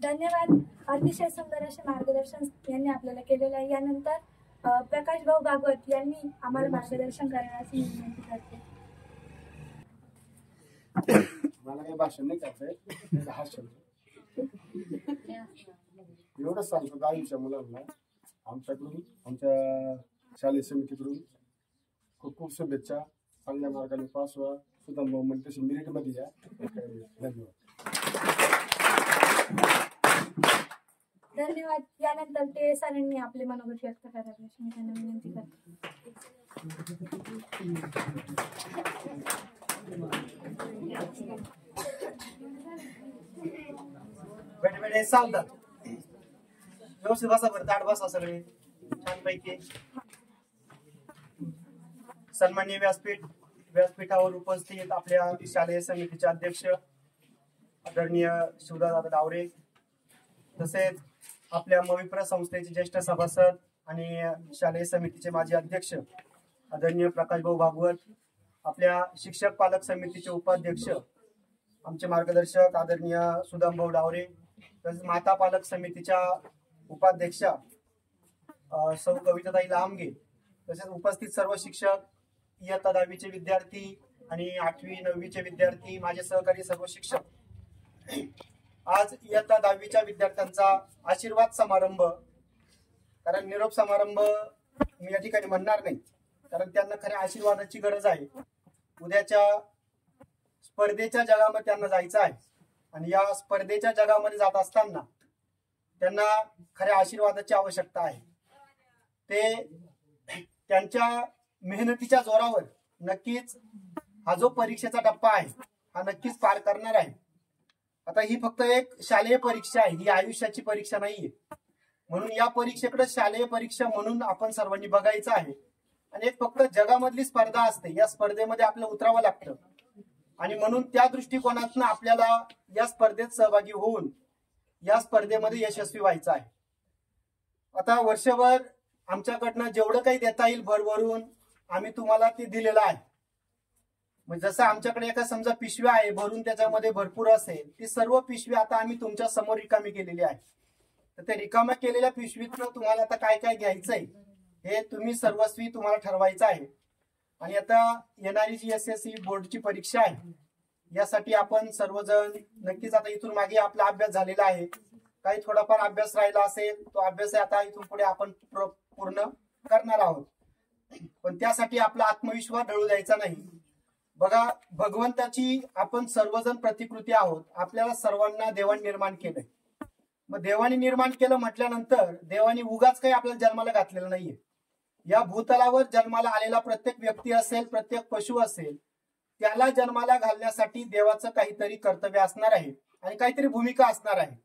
धन्यवाद. अतिशय सुंदर असे मार्गदर्शन यांनी आपल्याला केलेलं आहे. यानंतर प्रकाश भाऊ भागवत यांनी आम्हाला मार्गदर्शन करण्याची विनंती करते. मला काही भाषण नाही करताय, भाषण एवढंच सांगतो. 10वीच्या मुलांना आमच्याकडून, आमच्या शालेय समितीकडून खूप खूप शुभेच्छा. चांगल्या मार्गाने पास व्हा. सुदाम भाऊ म्हणते तशी मेरिट मध्ये या. धन्यवाद. धन्यवाद. यानंतर टिळे सरांनी आपले मनोगत व्यक्त करावे अशी मी त्यांना विनंती करते. बेटे चालतात. व्यवस्थित बसा बरं, ताट बसा सगळे छानपैकी. सन्माननीय व्यासपीठावर उपस्थित आपल्या शालेय समितीचे अध्यक्ष आदरणीय शिवदादा डावरे, तसेच आपल्या मविप्र संस्थेचे ज्येष्ठ सभासद आणि शालेय समितीचे माजी अध्यक्ष आदरणीय प्रकाश भाऊ भागवत, आपल्या शिक्षक पालक समितीचे उपाध्यक्ष आमचे मार्गदर्शक आदरणीय सुदाम भाऊ डावरे, तसेच माता पालक समितीच्या उपाध्यक्षा सौ कविताताई लांबगे, तसेच उपस्थित सर्व शिक्षक, इयत्ता 10वीचे विद्यार्थी आणि 8वी 9वीचे विद्यार्थी, माझे सहकारी सर्व शिक्षक. आज इयत्ता 10वीच्या विद्यार्थ्यांचा आशीर्वाद समारंभ, कारण निरोप समारंभ मी या ठिकाणी म्हणणार नाही, कारण त्यांना खऱ्या आशीर्वादाची गरज आहे. उद्याच्या स्पर्धेच्या जगामध्ये त्यांना जायचं आहे आणि या स्पर्धेच्या जगामध्ये जात असताना त्यांना खऱ्या आशीर्वादाची आवश्यकता आहे. ते त्यांच्या मेहनतीच्या जोरावर नक्कीच हा जो परीक्षेचा टप्पा आहे हा नक्कीच पार करणार आहे. आता ही फक्त एक शालेय परीक्षा आहे, ही आयुष्याची परीक्षा नाहीये. म्हणून या परीक्षेकडे शालेय परीक्षा म्हणून आपण सर्वांनी बघायचं आहे. आणि एक फक्त जगामधली स्पर्धा असते, या स्पर्धेमध्ये आपल्याला उतरावं लागतं आणि म्हणून त्या दृष्टिकोनातून आपल्याला या स्पर्धेत सहभागी होऊन या स्पर्धेमध्ये यशस्वी व्हायचं आहे. आता वर्षभर आमच्याकडनं जेवढं काही देता येईल भरभरून आम्ही तुम्हाला ते दिलेलं आहे. म्हणजे जसं आमच्याकडे एका समजा पिशव्या आहे भरून त्याच्यामध्ये भरपूर असेल, ती सर्व पिशवी आता आम्ही तुमच्या समोर रिकामी केलेली आहे. तर त्या रिकाम्या केलेल्या पिशवीतनं तुम्हाला आता काय काय घ्यायचंय हे तुम्ही सर्वस्वी तुम्हाला ठरवायचं आहे. आणि आता येणारी जी SSC बोर्डची परीक्षा आहे यासाठी आपण सर्वजण नक्कीच आता इथून मागे आपला अभ्यास झालेला आहे. काही थोडाफार अभ्यास राहिला असेल तो अभ्यास आता इथून पुढे आपण पूर्ण करणार आहोत. पण त्यासाठी आपला आत्मविश्वास ढळू द्यायचा नाही. बघा, भगवंताची आपण सर्वजण प्रतिकृती आहोत. आपल्याला सर्वांना देवाने निर्माण केलंय. मग देवाने निर्माण केलं म्हटल्यानंतर देवाने उगाच काही आपल्याला जन्माला घातलेलं नाहीये. या भूतलावर जन्माला आलेला प्रत्येक व्यक्ती असेल, प्रत्येक पशु असेल, त्याला जन्माला घालण्यासाठी देवाचं काहीतरी कर्तव्य असणार आहे आणि काहीतरी भूमिका असणार आहे.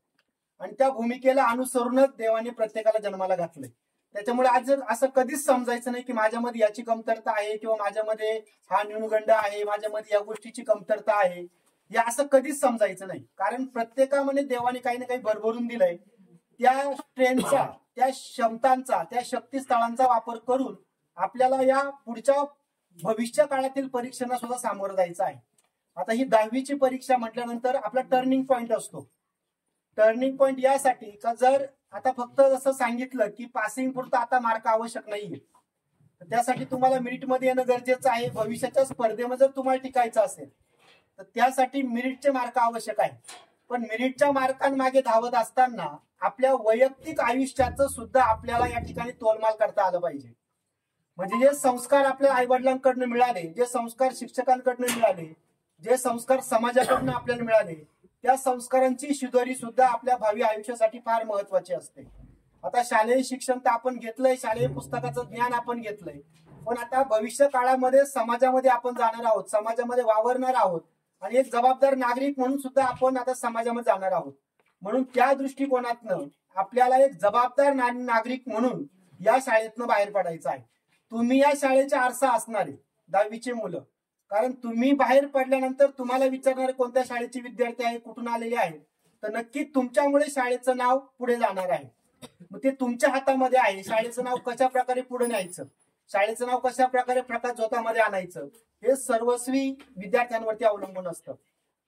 आणि त्या भूमिकेला अनुसरूनच देवाने प्रत्येकाला जन्माला घातलंय. त्याच्यामुळे आज असं कधीच समजायचं नाही की माझ्यामध्ये याची कमतरता आहे किंवा माझ्यामध्ये हा न्यूनगंड आहे, माझ्यामध्ये या गोष्टीची कमतरता आहे, या असं कधीच समजायचं नाही. कारण प्रत्येकामध्ये देवाने काही ना काही भरभरून दिलंय. त्या स्ट्रेंथचा, त्या क्षमतांचा, त्या शक्तीस्थळांचा वापर करून आपल्याला या पुढच्या भविष्य काळातील परीक्षांना सुद्धा सामोरं जायचं आहे. आता ही 10वीची परीक्षा म्हटल्यानंतर आपला टर्निंग पॉइंट असतो. टर्निंग पॉइंट यासाठी का जर आता फक्त जसं सांगितलं की पासिंग पुरतं आता मार्क आवश्यक नाहीये, त्यासाठी तुम्हाला मेरिटमध्ये येणं गरजेचं आहे. भविष्याच्या स्पर्धेमध्ये जर तुम्हाला टिकायचं असेल तर त्यासाठी मेरिटचे मार्क आवश्यक आहे. पण मेरिटच्या मार्कांमागे धावत असताना आपल्या वैयक्तिक आयुष्याचं सुद्धा आपल्याला या ठिकाणी तोलमाल करता आलं पाहिजे. म्हणजे जे संस्कार आपल्या आई वडिलांकडनं मिळाले, जे संस्कार शिक्षकांकडनं मिळाले, जे संस्कार समाजाकडनं आपल्याला मिळाले, त्या संस्कारांची शिदोरी सुद्धा आपल्या भावी आयुष्यासाठी फार महत्वाची असते. आता शालेय शिक्षण तर आपण घेतलंय, शालेय पुस्तकाचं ज्ञान आपण घेतलंय, पण आता भविष्य काळामध्ये समाजामध्ये आपण जाणार आहोत, समाजामध्ये वावरणार आहोत आणि एक जबाबदार नागरिक म्हणून सुद्धा आपण आता समाजामध्ये जाणार आहोत. म्हणून त्या दृष्टिकोनातनं आपल्याला एक जबाबदार नागरिक म्हणून या शाळेतनं बाहेर पडायचं आहे. तुम्ही या शाळेचे आरसा असणारे 10वीचे मुलं, कारण तुम्ही बाहेर पडल्यानंतर तुम्हाला विचारणारे कोणत्या शाळेचे विद्यार्थी आहे, कुठून आलेले आहेत, तर नक्की तुमच्यामुळे शाळेचं नाव पुढे जाणार आहे. मग ते तुमच्या हातामध्ये आहे. शाळेचं नाव कशा प्रकारे पुढे न्यायचं, शाळेचं नाव कशा प्रकारे प्रकाश झोतामध्ये आणायचं, हे सर्वस्वी विद्यार्थ्यांवरती अवलंबून असतं.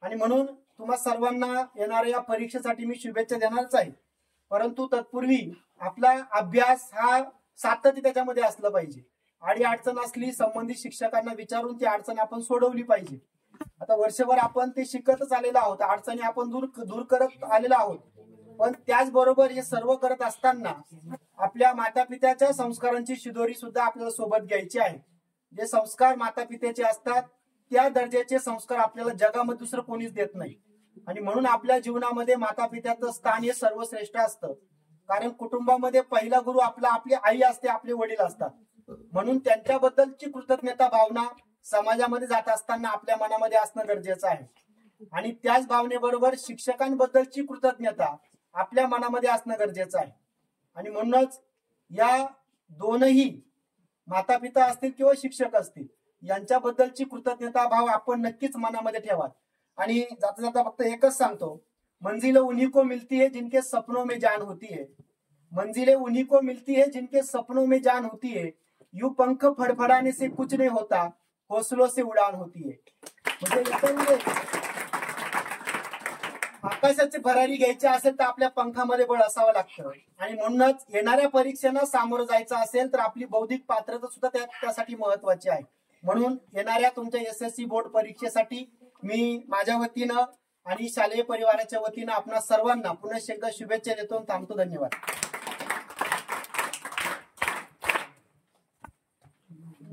आणि म्हणून तुम्हा सर्वांना येणाऱ्या या परीक्षेसाठी मी शुभेच्छा देणारच आहे. परंतु तत्पूर्वी आपला अभ्यास हा सातत्य त्याच्यामध्ये असलं पाहिजे. आडी अडचण असली संबंधित शिक्षकांना विचारून ती अडचण आपण सोडवली पाहिजे. आता वर्षभर आपण ते शिकतच आलेलो आहोत, अडचणी आपण दूर करत आलेलो आहोत. पण त्याचबरोबर हे सर्व करत असताना आपल्या माता पित्याच्या संस्कारांची शिदोरी सुद्धा आपल्याला सोबत घ्यायची आहे. जे संस्कार माता पित्याचे असतात त्या दर्जाचे संस्कार आपल्याला जगामध्ये दुसरं कोणीच देत नाही. आणि म्हणून आपल्या जीवनामध्ये माता पित्याचं स्थान हे सर्वश्रेष्ठ असतं. कारण कुटुंबामध्ये पहिला गुरु आपली आई असते, आपले वडील असतात. म्हणून त्यांच्याबद्दलची कृतज्ञता भावना समाजामध्ये जात असताना आपल्या मनामध्ये असणं गरजेचं आहे. आणि त्याच भावनेबरोबर शिक्षकांबद्दलची कृतज्ञता आपल्या मनामध्ये असणं गरजेचं आहे. आणि म्हणूनच या दोनही माता पिता असतील किंवा शिक्षक असतील यांच्याबद्दलची कृतज्ञता भाव आपण नक्कीच मनामध्ये ठेवा. आणि जाता जाता फक्त एकच सांगतो, मंजिलें उन्हीं को मिलती है जिनके सपनों में जान होती है. मंजिलें उन्हीं को मिलती है जिनके सपनों में जान होती है. यूं पंख फड़फड़ाने से कुछ नहीं होता, हौसलों से उड़ान होती है. म्हणजे आकाशाची भरारी घ्यायची असेल तर आपल्या पंखामध्ये बळ असावं लागतं. आणि म्हणूनच येणाऱ्या परीक्षेला सामोरं जायचं असेल तर आपली बौद्धिक पात्रता सुद्धा त्यासाठी महत्वाची आहे. म्हणून येणाऱ्या तुमच्या SSC बोर्ड परीक्षेसाठी मी माझ्या वतीनं आणि शालेय परिवाराच्या वतीनं आपणा सर्वांना पुन्हा एकदा शुभेच्छा देतो आणि थांबतो. धन्यवाद.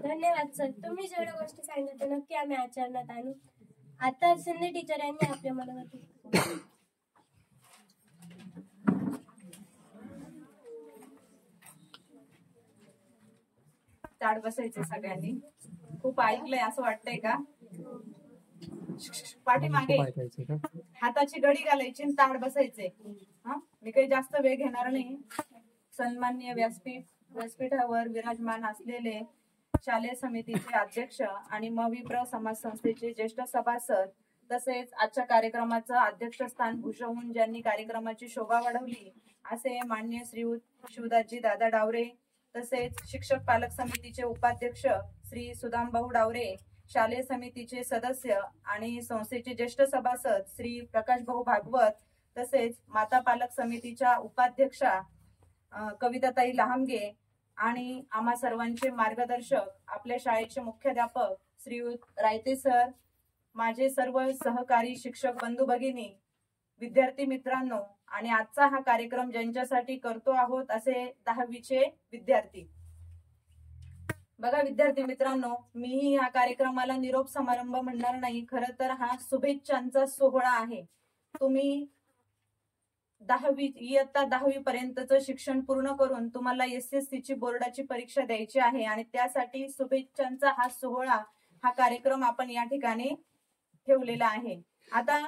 धन्यवाद सर. तुम्ही जेवढ्या गोष्टी सांगितल्या नक्की आम्ही आचरणात आणू. आता शिंदे टीचर यांनी आपल्या मनावरती ताड बसायचे सगळ्यांनी. खूप ऐकलंय असं वाटतंय का? पाठीमागे हाताची घडी घालायची आणि ताड बसायचे. मी काही जास्त वेळ घेणार नाही. सन्माननीय व्यासपीठावर विराजमान असलेले शालेय समितीचे अध्यक्ष आणि मविप्र समाज संस्थेचे ज्येष्ठ सभासद, तसेच आजच्या कार्यक्रमाचं अध्यक्षस्थान भूषवून ज्यांनी कार्यक्रमाची शोभा वाढवली असे माननीय श्रीयुत शिवदासजी दादा डावरे, तसेच शिक्षक पालक समितीचे उपाध्यक्ष श्री सुदामभाऊ डावरे, शालेय समितीचे सदस्य आणि संस्थेचे ज्येष्ठ सभासद श्री प्रकाश भाऊ भागवत, तसेच माता पालक समितीच्या उपाध्यक्षा कविताताई लहामगे आणि आम्हा सर्वांचे मार्गदर्शक आपल्या शाळेचे मुख्याध्यापक श्रीयुत रायते सर, माझे सर्व सहकारी शिक्षक बंधू भगिनी, विद्यार्थी मित्रांनो आणि आजचा हा कार्यक्रम ज्यांच्यासाठी करतो आहोत असे 10वीचे विद्यार्थी. बघा विद्यार्थी मित्रांनो, मीही या कार्यक्रमाला निरोप समारंभ म्हणणार नाही. खरं तर हा शुभेच्छांचा सोहळा आहे. तुम्ही 10वी पर्यंतचं शिक्षण पूर्ण करून तुम्हाला SSC ची बोर्डाची परीक्षा द्यायची आहे आणि त्यासाठी शुभेच्छांचा हा सोहळा, हा कार्यक्रम आपण या ठिकाणी ठेवलेला आहे. आता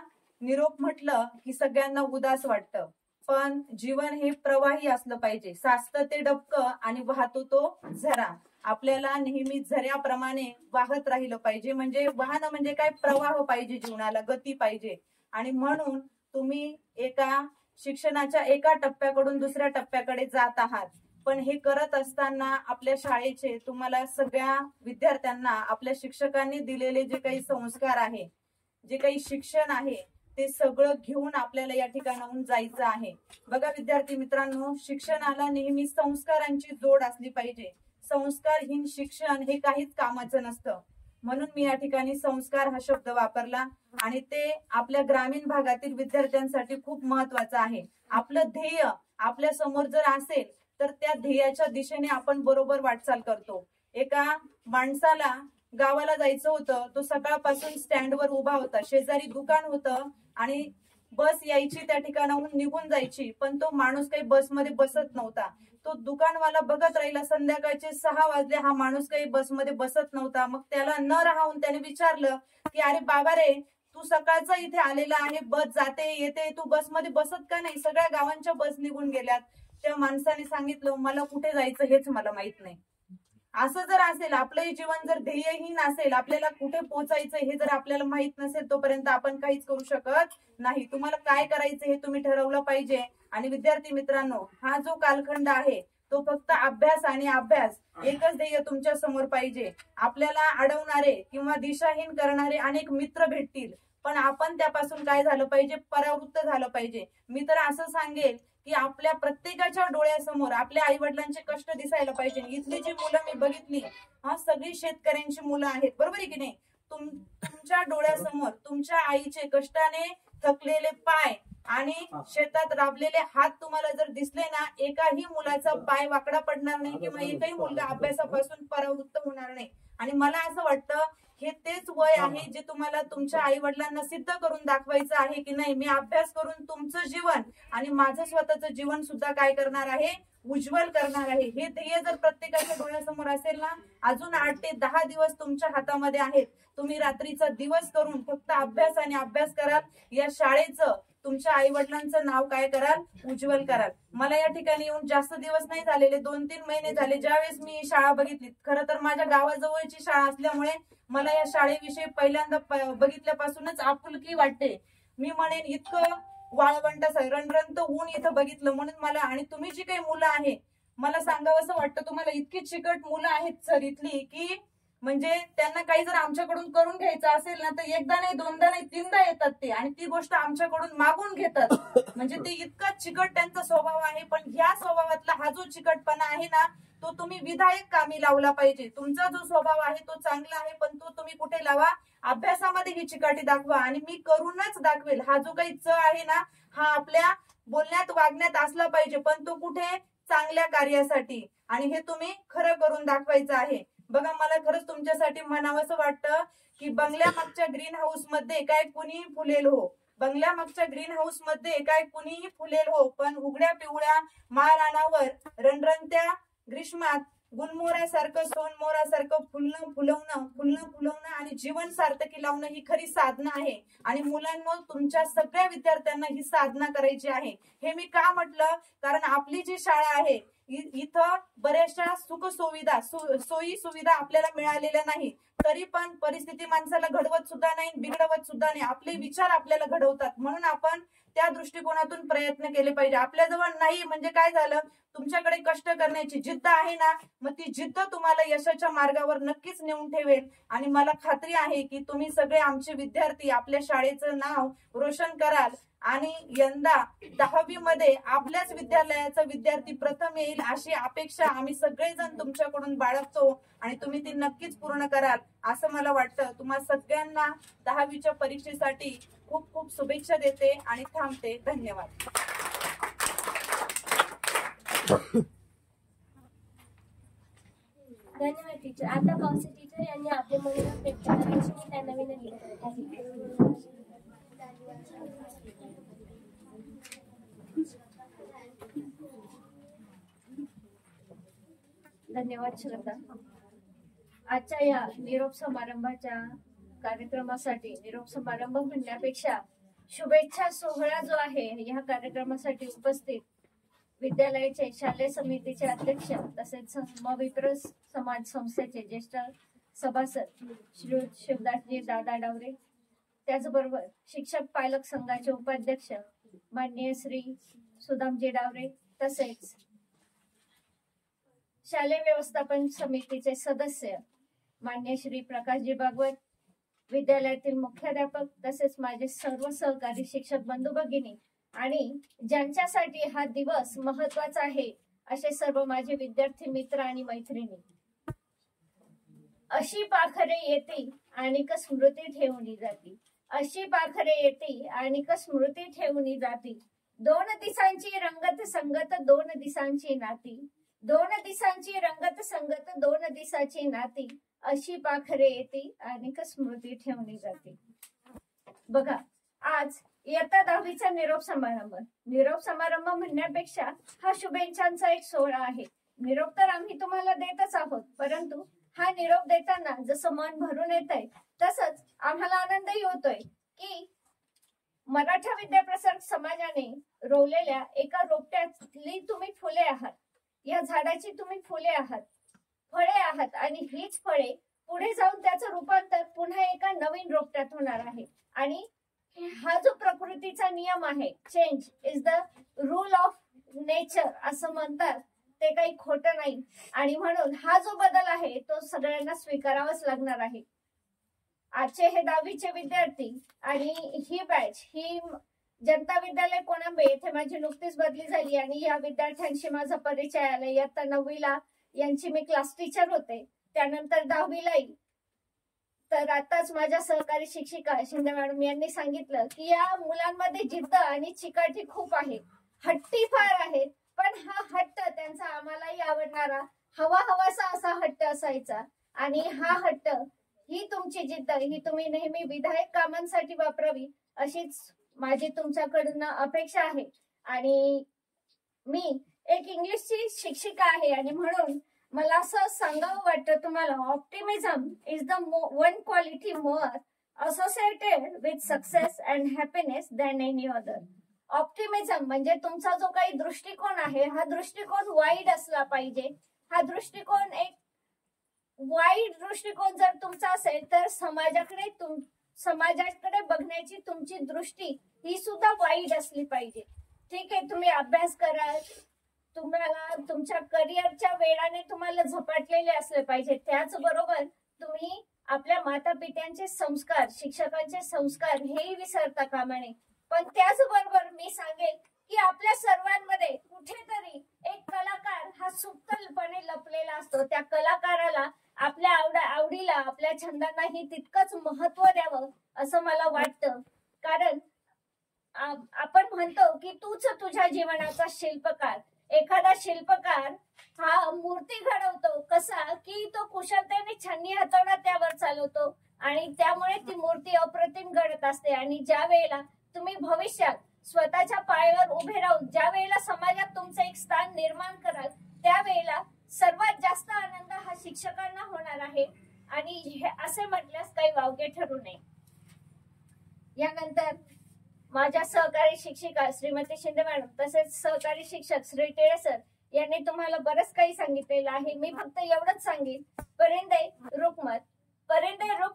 निरोप म्हटलं की सगळ्यांना उदास वाटतं, पण जीवन हे प्रवाही असलं पाहिजे. साचतं ते डबकं आणि वाहतो तो झरा. आपल्याला नेहमी झऱ्याप्रमाणे वाहत राहिलं पाहिजे. म्हणजे वाहन म्हणजे काय, प्रवाह पाहिजे, जीवनाला गती पाहिजे. आणि म्हणून तुम्ही एका शिक्षणाच्या एका टप्प्याकडून दुसऱ्या टप्प्याकडे जात आहात. पण हे करत असताना आपल्या शाळेचे तुम्हाला सगळ्या विद्यार्थ्यांना आपल्या शिक्षकांनी दिलेले जे काही संस्कार आहे, जे काही शिक्षण आहे, ते सगळं घेऊन आपल्याला या ठिकाणाहून जायचं आहे. बघा विद्यार्थी मित्रांनो, शिक्षणाला नेहमी संस्कारांची जोड असली पाहिजे. संस्कारहीन शिक्षण हे काहीच कामाचं नसतं. म्हणून मी या ठिकाणी संस्कार हा शब्द वापरला आणि ते आपल्या ग्रामीण भागातील विद्यार्थ्यांसाठी खूप महत्वाचं आहे. आपलं ध्येय आपल्या समोर जर असेल तर त्या ध्येयाच्या दिशेने आपण बरोबर वाटचाल करतो. एका माणसाला गावाला जायचं होतं, तो सकाळपासून स्टँडवर उभा होता, शेजारी दुकान होतं आणि बस यायची, त्या ठिकाणाहून निघून जायची, पण तो माणूस काही बसमध्ये बसत नव्हता. तो दुकानवाला बघत राहिला, संध्याकाळचे 6 वाजले, हा माणूस काही बसमध्ये बसत नव्हता. मग त्याला न राहून त्याने विचारलं की अरे बाबा रे, तू सकाळचा इथे आलेला आहे, बस जाते येते, तू बसमध्ये बसत का नाही? सगळ्या गावांच्या बस निघून गेल्यात. त्या माणसाने सांगितलं, मला कुठे जायचं हेच मला माहित नाही. असं जर असेल, आपलंही जीवन जर ध्येयहीन असेल, आपल्याला कुठे पोहोचायचं हे जर आपल्याला माहित नसेल, तोपर्यंत आपण काहीच करू शकत नाही. तुम्हाला काय करायचं हे तुम्ही ठरवलं पाहिजे. आणि विद्यार्थी मित्रांनो, हा जो कालखंड आहे तो फक्त अभ्यास आणि अभ्यास, एकच ध्येय तुमच्या समोर पाहिजे. आपल्याला अडवणारे किंवा दिशाहीन करणारे अनेक मित्र भेटतील, पण आपण त्यापासून काय झालं पाहिजे, परावृत्त झालं पाहिजे. मी तर असं सांगेल की आपल्या प्रत्येकाच्या डोळ्यासमोर आपल्या आई वडिलांचे कष्ट दिसायला पाहिजे. इथली जी मुलं मी बघितली, सगळी शेतकऱ्यांची मुलं आहेत, बरोबर आहे की नाही? तुमच्या डोळ्यासमोर तुमच्या आईचे कष्टाने थकलेले पाय आणि शेतात राबलेले हात तुम्हाला जर दिसले ना, एकाही मुलाचा पाय वाकडा पडणार नाही किंवा एकही मुलगा अभ्यासापासून परावृत्त होणार नाही. आणि मला असं वाटतं हे तेच वय आहे जे तुम्हाला तुमच्या आई वडिलांना सिद्ध करून दाखवायचं आहे की नाही, मी अभ्यास करून तुमचं जीवन आणि माझं स्वतःचं जीवन सुद्धा काय करणार आहे, उज्ज्वल करणार आहे. हे ध्येय जर प्रत्येकाच्या डोळ्यासमोर असेल ना, अजून 8 ते 10 दिवस तुमच्या हातामध्ये आहेत. तुम्ही रात्रीचा दिवस करून फक्त अभ्यास आणि अभ्यास कराल, या शाळेचं तुमच्या आई वडिलांचं नाव काय कराल, उज्ज्वल कराल. मला या ठिकाणी येऊन जास्त दिवस नाही झालेले, 2-3 महिने झाले ज्यावेळेस मी ही शाळा बघितली. खरं तर माझ्या गावाजवळची शाळा असल्यामुळे मला या शाळेविषयी पहिल्यांदा बघितल्यापासूनच आपुलकी वाटते. मी म्हणेन इतकं वाळवंट रणरणत ऊन इथं बघितलं म्हणून मला. आणि तुम्ही जी काही मुलं आहे, मला सांगावं असं वाटतं, तुम्हाला इतकी चिकट मुलं आहेत सर इथली की म्हणजे त्यांना काही जर आमच्याकडून करून घ्यायचं असेल ना, तर एकदा नाही, दोनदा नाही, 3दा येतात ते आणि ती गोष्ट आमच्याकडून मागून घेतात. म्हणजे ते इतका चिकट त्यांचा स्वभाव आहे. पण ह्या स्वभावातला हा जो चिकटपणा आहे ना, तो तुम्ही विधायक कामी लावला पाहिजे. तुमचा जो स्वभाव आहे तो चांगला आहे, पण तो तुम्ही कुठे लावा, अभ्यासामध्ये ही चिकाटी दाखवा. आणि मी करूनच दाखवेल हा जो काही आहे ना, हा आपल्या बोलण्यात वागण्यात असला पाहिजे, पण तो कुठे, चांगल्या कार्यासाठी. आणि हे तुम्ही खरं करून दाखवायचं आहे. बघा, मला खरंच तुमच्यासाठी म्हणावंसं वाटतं की बंगल्यामागच्या ग्रीन हाऊस मध्ये काय कुणीही फुलेल हो, बंगल्यामागच्या ग्रीन हाऊस मध्ये काय कुणीही फुलेल हो, पण उघड्या पिवळ्या माळरानावर रणरणत्या ग्रीष्मात गुलमोहरासारखं सोनमोहरासारखं फुलणं आणि जीवन सार्थकी लावणं ही खरी साधना आहे. आणि मुलांनो, तुमच्या सगळ्या विद्यार्थ्यांना ही साधना करायची आहे. हे मी का म्हटलं, कारण आपली जी शाळा आहे इथं बऱ्याचशा सुख सुविधा सोयी सुविधा आपल्याला मिळालेल्या नाही, तरी पण परिस्थिती माणसाला घडवत सुद्धा नाही, बिघडवत सुद्धा नाही. आपले विचार आपल्याला घडवतात, म्हणून आपण त्या दृष्टिकोनातून प्रयत्न केले पाहिजे. आपल्याजवळ नाही म्हणजे काय झालं, तुमच्याकडे कष्ट करण्याची जिद्द आहे ना, मग ती जिद्द तुम्हाला यशाच्या मार्गावर नक्कीच नेऊन ठेवेल. आणि मला खात्री आहे की तुम्ही सगळे आमचे विद्यार्थी आपल्या शाळेचं नाव रोशन कराल आणि यंदा 10वी मध्ये आपल्याच विद्यालयाचा विद्यार्थी प्रथम येईल अशी अपेक्षा आम्ही सगळेजण तुमच्याकडून बाळगतो आणि तुम्ही ती नक्कीच पूर्ण कराल असं मला वाटतं. तुम्हा सगळ्यांना 10वीच्या परीक्षेसाठी खूप खूप शुभेच्छा देते आणि थांबते. धन्यवाद. धन्यवाद टीचर. आता पावसे टीचर यांनी आपले मनोगत व्यक्त करायचे मी त्यांना विनंती करत आहे. धन्यवाद श्रद्धा. आजच्या या निरोप समारंभाच्या कार्यक्रमासाठी, निरोप समारंभ म्हणण्यापेक्षा शुभेच्छा सोहळा जो आहे या कार्यक्रमासाठी उपस्थित विद्यालयाचे शालेय समितीचे अध्यक्ष तसेच समविप्र समाज संस्थेचे ज्येष्ठ सभासद श्री शिवदासजी दादा डावरे, त्याचबरोबर शिक्षक पालक संघाचे उपाध्यक्ष माननीय श्री सुदामजी डावरे, तसेच शालेय व्यवस्थापन समितीचे सदस्य मान्य श्री प्रकाशजी भागवत, विद्यालयातील मुख्याध्यापक तसेच माझे सर्व सहकारी शिक्षक बंधू भगिनी आणि ज्यांच्यासाठी हा दिवस महत्वाचा आहे असे सर्व माझे विद्यार्थी मित्र आणि मैत्रिणी. अशी पाखरे येती आणि स्मृती ठेवली जाती, अशी पाखरे येती आणि स्मृती ठेवली जाती. 2 दिसांची रंगत संगत 2 दिसांची नाती, 2 दिसांची रंगत संगत 2 दिसाची नाती, अशी पाखरे येती आणि स्मृती ठेवली जाते. बघा, आज इयत्ता 10वीचा निरोप समारंभ. निरोप समारंभ म्हणण्यापेक्षा हा शुभेच्छांचा एक सोहळा आहे. निरोप तर आम्ही तुम्हाला देतच आहोत, परंतु हा निरोप देताना जसं मन भरून येत आहे तसंच आम्हाला आनंदही होतोय की मराठा विद्याप्रसारक समाजाने रोवलेल्या एका रोपट्यातली तुम्ही फुले आहात, या झाडाची तुम्ही फुले आहात, फळे आहात आणि हीच फळे पुढे जाऊन त्याचं रूपांतर पुन्हा एका नवीन रोपट्यात होणार आहे. आणि हा जो प्रकृतीचा नियम आहे, change is the rule of nature असं म्हणतात, ते काही खोटं नाही. आणि म्हणून हा जो बदल आहे तो सगळ्यांना स्वीकारावाच लागणार आहे. आजचे हे 10वीचे विद्यार्थी आणि ही बॅच, ही जनता विद्यालय कोळंबे येथे माझी नुकतीच बदली झाली आणि या विद्यार्थ्यांशी माझा परिचय आला. इयत्ता 9वीला यांची मी क्लास टीचर होते, त्यानंतर 10वीलाही. तर आताच माझ्या सहकारी शिक्षिका शिंदे मॅडम यांनी सांगितलं की या मुलांमध्ये जिद्द आणि चिकाटी खूप आहे, हट्टी फार आहेत, पण हा हट्ट त्यांचा आम्हालाही आवडणारा हवासा असा हट्ट असायचा. आणि हा हट्ट, ही तुमची जिद्द, ही तुम्ही नेहमी विधायक कामांसाठी वापरावी अशीच माझी तुमच्याकडून अपेक्षा आहे. आणि मी एक इंग्लिशची शिक्षिका आहे आणि म्हणून मला असं सांगावं वाटतं तुम्हाला, optimism is the one quality more associated with success and happiness than any other. Optimism म्हणजे तुमचा जो काही दृष्टिकोन आहे हा दृष्टिकोन वाईड असला पाहिजे. हा दृष्टिकोन एक वाईड दृष्टिकोन जर तुमचा असेल तर समाजाकडे बघण्याची तुमची दृष्टी ही सुद्धा वाईड असली पाहिजे. ठीक आहे, तुम्ही अभ्यास कराल, तुम्हाला तुमच्या करिअरच्या वेळाने तुम्हाला झपाटलेले असले पाहिजे, त्याचबरोबर तुम्ही आपल्या माता पित्यांचे संस्कार, शिक्षकांचे संस्कार हेही विसरता कामा नये. पण त्याचबरोबर मी सांगेल की आपल्या सर्वांमध्ये कुठेतरी एक कलाकार हा सुप्तपणे लपलेला असतो. त्या कलाकाराला आपल्या आवडीला, आपल्या छंदांनाही तितकंच महत्व द्यावं असं मला वाटतं. कारण आपण म्हणतो की तूच तुझ्या जीवनाचा शिल्पकार. एखादा शिल्पकार हा मूर्ती घडवतो कसा की तो कुशलतेने छन्नी हाताळा त्यावर चालवतो आणि त्यामुळे ती मूर्ती अप्रतिम घडत असते. आणि ज्या वेळेला तुम्ही भविष्यात स्वतःच्या पायावर उभे राहून ज्या वेळेला समाजात तुमचं एक स्थान निर्माण कराल त्यावेळेला सर्वात जास्त आनंद हा शिक्षकांना होणार आहे. आणि हे असे म्हटल्यास काही वावगे ठरू नये. यानंतर माझ्या सहकारी शिक्षिका श्रीमती शिंदे मॅडम तसेच सहकारी शिक्षक श्री टिळे सर यांनी तुम्हाला बरंच काही सांगितलेलं आहे. मी फक्त एवढंच सांगेन, परिंदे रुक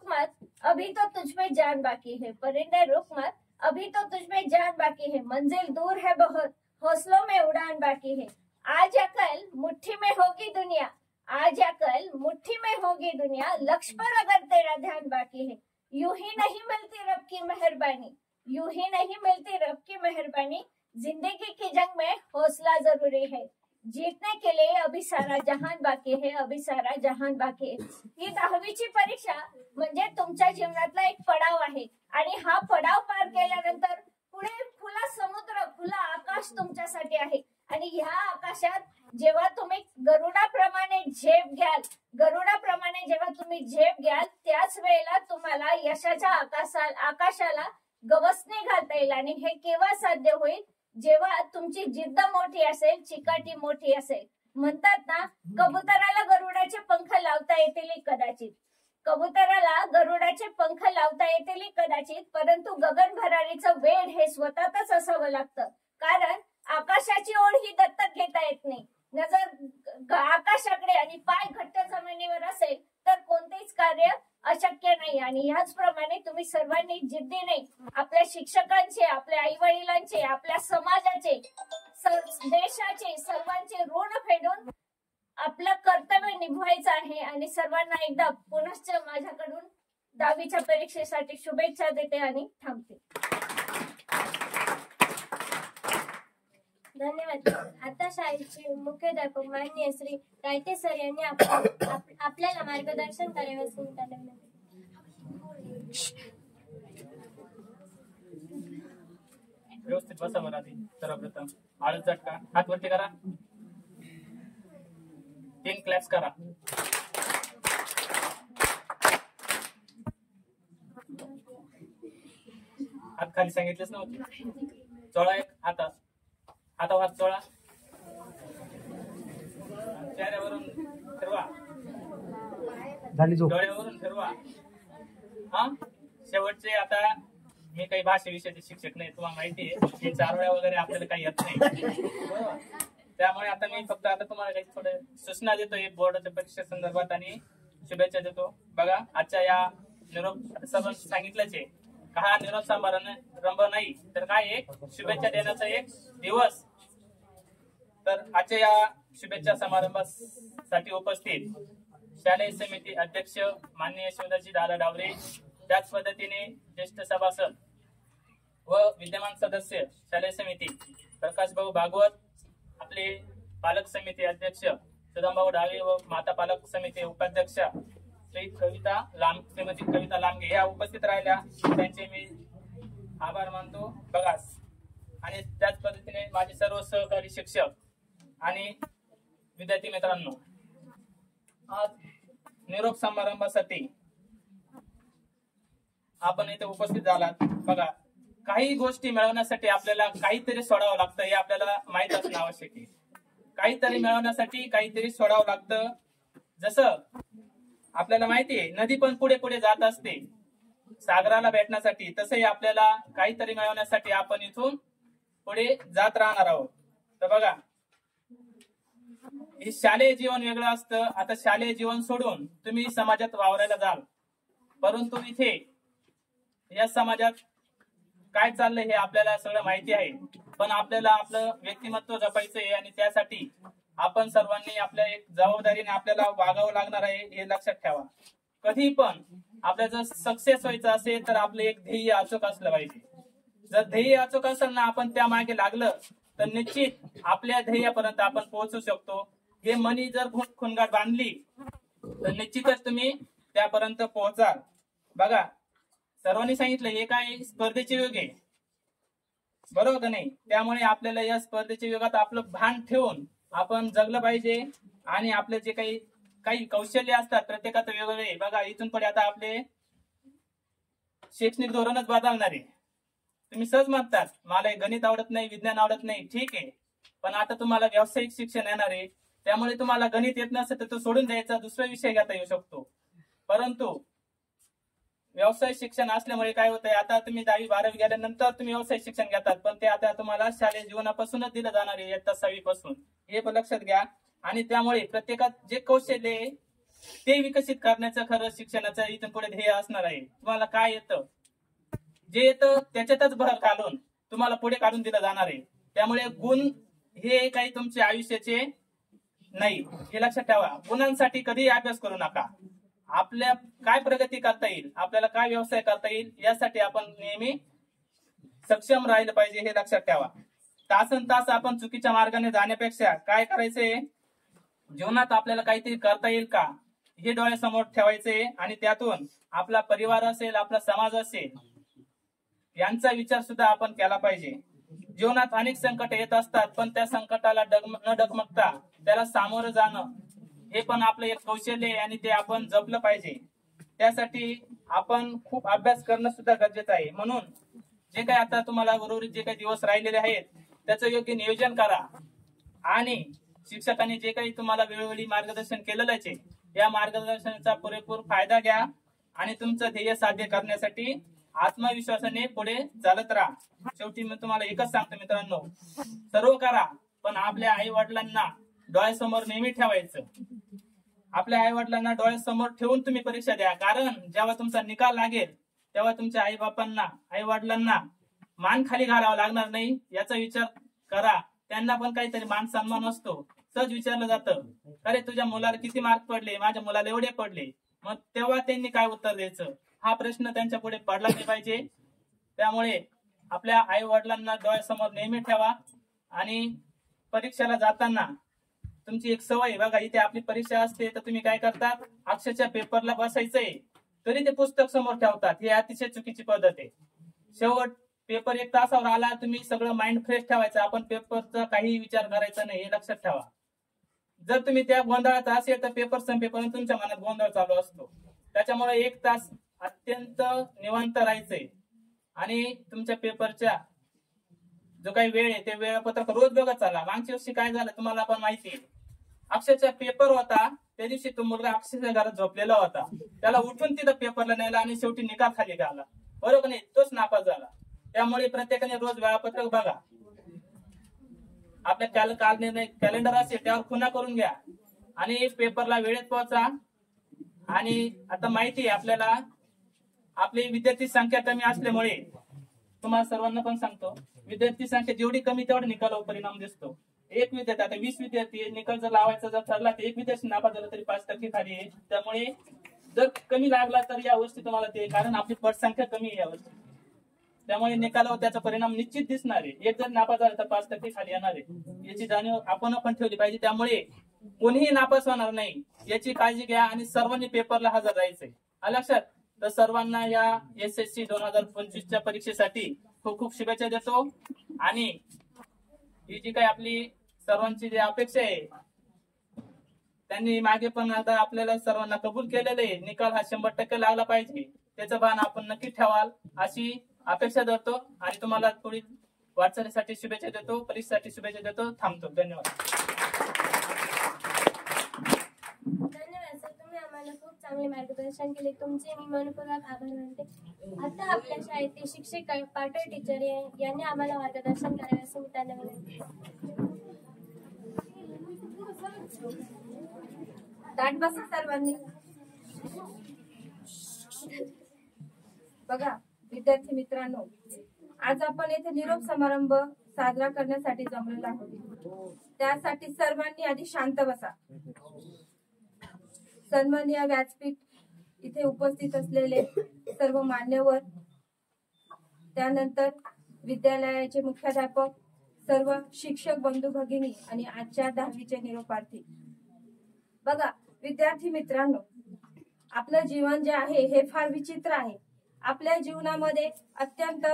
मत अभी तो तुझमें जान बाकी है. परिंदे रुक मत अभी तो तुझमें जान बाकी है. मंजिल दूर है बहुत, हौसलों में उड़ान बाकी है. आज या कल मुट्ठी में होगी दुनिया, आज या कल मुट्ठी में होगी दुनिया, लक्ष्य पर अगर तेरा ध्यान बाकी है. यूं ही नहीं मिलती रब की मेहरबानी, यूं ही नहीं मिलती रब की मेहरबानी. जिंदगी की जंग में हौसला जरूरी है. जीतने के लिए अभी सारा जहान बाकी है, अभी सारा जहान बाकी है. ही 10वीची परीक्षा म्हणजे तुमच्या जीवनातला एक पडाव आहे आणि हा पडाव पार केल्यानंतर पुढे खुला समुद्र, खुला आकाश तुमच्यासाठी आहे. आणि ह्या आकाशात जेव्हा तुम्ही गरुडाप्रमाणे झेप घ्याल त्याच वेळेला तुम्हाला यशाच्या आकाशाला गवसणी घालता येईल. आणि हे केव्हा साध्य होईल? जेव्हा तुमची जिद्द मोठी असेल, चिकाटी मोठी असेल. म्हणतात ना, कबुतराला गरुडाचे पंख लावता येतील कदाचित, परंतु गगन भरारीचं वेड हे स्वतःच असावं लागतं. कारण आकाशाची ओढ ही दत्तक घेता येत नाही. नजर आकाशाकडे आणि पाय घट्ट जमिनीवर असेल तर कोणतेच कार्य अशक्य नाही. आणि ह्याचप्रमाणे तुम्ही सर्वांनी जिद्दीने आपल्या शिक्षकांचे, आपल्या आई वडिलांचे, आपल्या समाजाचे, देशाचे सर्वांचे ऋण फेडून आपलं कर्तव्य निभवायचं आहे. आणि सर्वांना एकदा पुनश्च माझ्याकडून 10वीच्या परीक्षेसाठी शुभेच्छा देते आणि थांबते. धन्यवाद. आता शाळेचे मुख्याध्यापक माननीय श्री टायटे सर यांनी आपल्याला मार्गदर्शन करावे असून त्यांना विनंती. व्यवस्थित बसा बरं. आधी सर्वप्रथम आळस झटका, हात वरती करा, 3 क्लॅप्स करा. हात खाली सांगितलेच नव्हते. चोळा एक हातावर हात चोळा, चेहऱ्यावरून फिरवा, डोळ्यावरून फिरवा. हा शेवटचे, आता मी काही भाषे विषयाचे शिक्षक नाही, तुम्हाला माहिती आहे, हे चारोळ्या वगैरे आपल्याला काही येत नाही. त्यामुळे आता मी फक्त तुम्हाला काही थोडे सूचना देतो बोर्डाच्या परीक्षे संदर्भात आणि शुभेच्छा देतो. बघा, आजच्या या निरोप सर्वांनी सांगितलंच आहे, हा निरोप समारंभ नाही तर काय एक शुभेच्छा देण्याचा एक दिवस. तर आजच्या या शुभेच्छा समारंभासाठी उपस्थित शालेय समिती अध्यक्ष माननीय शिवदासजी दादा डावरे, त्याच पद्धतीने ज्येष्ठ सभासद व विद्यमान सदस्य शालेय समिती प्रकाश भाऊ भागवत, आपले पालक समिती अध्यक्ष सुदामभाऊ डावे व माता पालक समिती उपाध्यक्ष श्रीमती कविता लांबगे या उपस्थित राहिल्या, त्यांचे मी आभार मानतो. बघा, आणि त्याच पद्धतीने माझे सर्व सहकारी शिक्षक आणि विद्यार्थी मित्रांनो, आज निरोप समारंभासाठी आपण इथे उपस्थित झालात. बघा, काही गोष्टी मिळवण्यासाठी आपल्याला काहीतरी सोडावं लागतं हे आपल्याला माहित असणं आवश्यक आहे. काहीतरी मिळवण्यासाठी काहीतरी सोडावं लागतं. जसं आपल्याला माहिती आहे, नदी पण पुढे पुढे जात असते सागराला भेटण्यासाठी, तसंही आपल्याला काहीतरी मिळवण्यासाठी आपण इथून पुढे जात राहणार आहोत. तर बघा, हे शालेय जीवन वेगळं असतं. आता शालेय जीवन सोडून तुम्ही समाजात वावरायला जाल, परंतु इथे या समाजात काय चाललंय हे आपल्याला सगळं माहिती आहे. पण आपल्याला आपलं व्यक्तिमत्व जपायचं आहे आणि त्यासाठी आपण सर्वांनी आपल्या एक जबाबदारीने आपल्याला वागावं लागणार आहे हे लक्षात ठेवा. कधी पण आपल्याला जर सक्सेस व्हायचं असेल तर आपलं एक ध्येय अचूक असलं पाहिजे. जर ध्येय अचूक असेल ना, आपण त्या मागे लागलं तर निश्चित आपल्या ध्येयापर्यंत आपण पोहोचू शकतो. हे मनी जर खुणगाट बांधली तर निश्चितच तुम्ही त्यापर्यंत पोहोचाल. बघा, सर्वांनी सांगितलं हे काय स्पर्धेचे युग आहे. बरोबर का नाही? त्यामुळे आपल्याला या स्पर्धेच्या युगात आपलं भान ठेवून आपण जगलं पाहिजे आणि आपले जे काही कौशल्य असतात प्रत्येकाचं वेगवेगळे. बघा इथून पुढे आता आपले शैक्षणिक धोरणच बदलणार आहे. तुम्ही सहज म्हणतात मला गणित आवडत नाही, विज्ञान आवडत नाही, ठीक आहे, पण आता तुम्हाला व्यावसायिक शिक्षण येणार आहे. त्यामुळे तुम्हाला गणित येत नसेल तर तो सोडून द्यायचा, दुसरा विषय घेता येऊ शकतो. परंतु व्यवसाय शिक्षण असल्यामुळे काय होतंय, आता तुम्ही 10वी 12वी गेल्यानंतर तुम्ही व्यवसाय शिक्षण घेतात, पण ते आता तुम्हाला शालेय जीवनापासूनच दिलं जाणार आहे, इयत्ता 6वी पासून. हे पण लक्षात घ्या. आणि त्यामुळे प्रत्येकात जे कौशल्य आहे ते विकसित करण्याचं खरं शिक्षणाचं इथून पुढे ध्येय असणार आहे. तुम्हाला काय येतं, जे येतं त्याच्यातच भर घालून तुम्हाला पुढे काढून दिलं जाणार आहे. त्यामुळे गुण हे काही तुमच्या आयुष्याचे नाही, हे लक्षात ठेवा. गुणांसाठी कधीही अभ्यास करू नका. आपल्या काय प्रगती करता येईल, आपल्याला काय व्यवसाय करता येईल, यासाठी आपण नेहमी सक्षम राहिलं पाहिजे, हे लक्षात ठेवा. तासन तास आपण चुकीच्या मार्गाने जाण्यापेक्षा काय करायचंय, जीवनात आपल्याला काहीतरी करता येईल का हे डोळ्यासमोर ठेवायचे आणि त्यातून आपला परिवार असेल, आपला समाज असेल, यांचा विचार सुद्धा आपण केला पाहिजे. जीवनात अनेक संकट येत असतात, पण त्या संकटाला न डगमगता त्याला सामोरं जाणं हे पण आपलं एक कौशल्य आहे आणि ते आपण जपलं पाहिजे. त्यासाठी आपण खूप अभ्यास करणं सुद्धा गरजेचं आहे. म्हणून जे काही आता तुम्हाला उर्वरित जे काही दिवस राहिलेले आहेत त्याचं योग्य नियोजन करा आणि शिक्षकांनी जे काही तुम्हाला वेळोवेळी मार्गदर्शन केलेलं आहे या मार्गदर्शनाचा पुरेपूर फायदा घ्या आणि तुमचं ध्येय साध्य करण्यासाठी आत्मविश्वासाने पुढे चालत राहा. शेवटी मी तुम्हाला एकच सांगतो मित्रांनो, सर्व करा पण आपल्या आई वडिलांना डोळ्यासमोर नेहमी ठेवायचं. आपल्या आई वडिलांना डोळ्यासमोर ठेवून तुम्ही परीक्षा द्या, कारण जेव्हा तुमचा निकाल लागेल तेव्हा तुमच्या आई बापांना, आई वडिलांना मान खाली घालावा लागणार नाही याचा विचार करा. त्यांना पण काहीतरी मान सन्मान असतो. सहज विचारलं जातं, अरे तुझ्या मुलाला किती मार्क पडले, माझ्या मुलाला एवढे पडले, मग तेव्हा त्यांनी काय उत्तर द्यायचं, हा प्रश्न त्यांच्या पुढे पडला नाही पाहिजे. त्यामुळे आपल्या आई वडिलांना डोळ्यासमोर नेहमी ठेवा आणि परीक्षेला जाताना तुमची एक सवय बघा, इथे आपली परीक्षा असते तर तुम्ही काय करतात, अक्षरशः पेपरला बसायचंय तरी ते पुस्तक समोर ठेवतात. ही अतिशय चुकीची पद्धत आहे. शेवट पेपर 1 तासावर आला, तुम्ही सगळं माइंड फ्रेश ठेवायचं, आपण पेपरचा काही विचार करायचा नाही, हे लक्षात ठेवा. जर तुम्ही त्या गोंधळात असेल तर पेपर संपेपर्यंत तुमच्या मनात गोंधळ चालू असतो. त्याच्यामुळे 1 तास अत्यंत निवांत राहायचंय आणि तुमच्या पेपरच्या जो काही वेळ आहे ते वेळापत्रक रोज बघत चाला. मागच्या वर्षी काय झालं तुम्हाला पण माहिती आहे, अक्षरशः पेपर होता त्या दिवशी तो मुलगा अक्षरशः घरात झोपलेला होता, त्याला उठून तिथं पेपरला नेला आणि शेवटी निकाल खाली घाला, बरोबर नाही, तोच नापास झाला. त्यामुळे प्रत्येकाने रोज वेळापत्रक बघा, आपल्या कॅलेंडर असेल त्यावर खुणा करून घ्या आणि पेपरला वेळेत पोहोचा. आणि आता माहिती आहे आपल्याला, आपली विद्यार्थी संख्या कमी असल्यामुळे तुम्हाला सर्वांना पण सांगतो, विद्यार्थी संख्या जेवढी कमी तेवढा निकालावर परिणाम दिसतो. एक विद्यार्थी, आता 20 विद्यार्थी निकाल जर लावायचा जर ठरला तर एक विद्यार्थी नापास झाला तरी 5% खाली आहे. त्यामुळे जर कमी लागला तर या वर्षी तुम्हाला ते, कारण आपली पटसंख्या कमी आहे यावर्षी, त्यामुळे निकालावर त्याचा परिणाम निश्चित दिसणार आहे. एक जर नापास झाला तर 5% खाली येणार आहे, याची जाणीव आपण पण ठेवली पाहिजे. त्यामुळे कोणीही नापास होणार नाही याची काळजी घ्या आणि सर्वांनी पेपरला हजर राहायचंय, लक्षात. तर सर्वांना या SSC 2025च्या परीक्षेसाठी खूप खूप शुभेच्छा देतो. आणि ही जी काही आपली सर्वांची जी अपेक्षा आहे त्यांनी मागे पण आता आपल्याला सर्वांना कबूल केलेलं आहे, निकाल हा 100% लागला पाहिजे, त्याचं भान आपण नक्की ठेवाल अशी अपेक्षा धरतो आणि तुम्हाला थोडी वाटचालीसाठी शुभेच्छा देतो, परीक्षेसाठी शुभेच्छा देतो. थांबतो. धन्यवाद. धन्यवाद सर, तुम्ही आम्हाला खूप चांगले मार्गदर्शन केले, तुमचे मी मनपूर्वक आभार मानते. आता आपल्या शाळेतील शिक्षक पाटोळे टीचर यांनी आम्हाला मार्गदर्शन करावे असे मी त्यांना विनंती. दाट बसा सर्वांनी. बघा विद्यार्थी मित्रांनो, आज आपण येथे निरोप समारंभ साजरा करण्यासाठी जमलेलो आहोत. त्यासाठी सर्वांनी आधी शांत बसा. सन्माननीय व्यासपीठ इथे उपस्थित असलेले सर्व मान्यवर, त्यानंतर विद्यालयाचे मुख्याध्यापक, सर्व शिक्षक बंधू भगिनी आणि आजच्या 10वीचे निरोपार्थी. बघा विद्यार्थी मित्रांनो, आपलं जीवन जे आहे हे फार विचित्र आहे. आपल्या जीवनामध्ये अत्यंत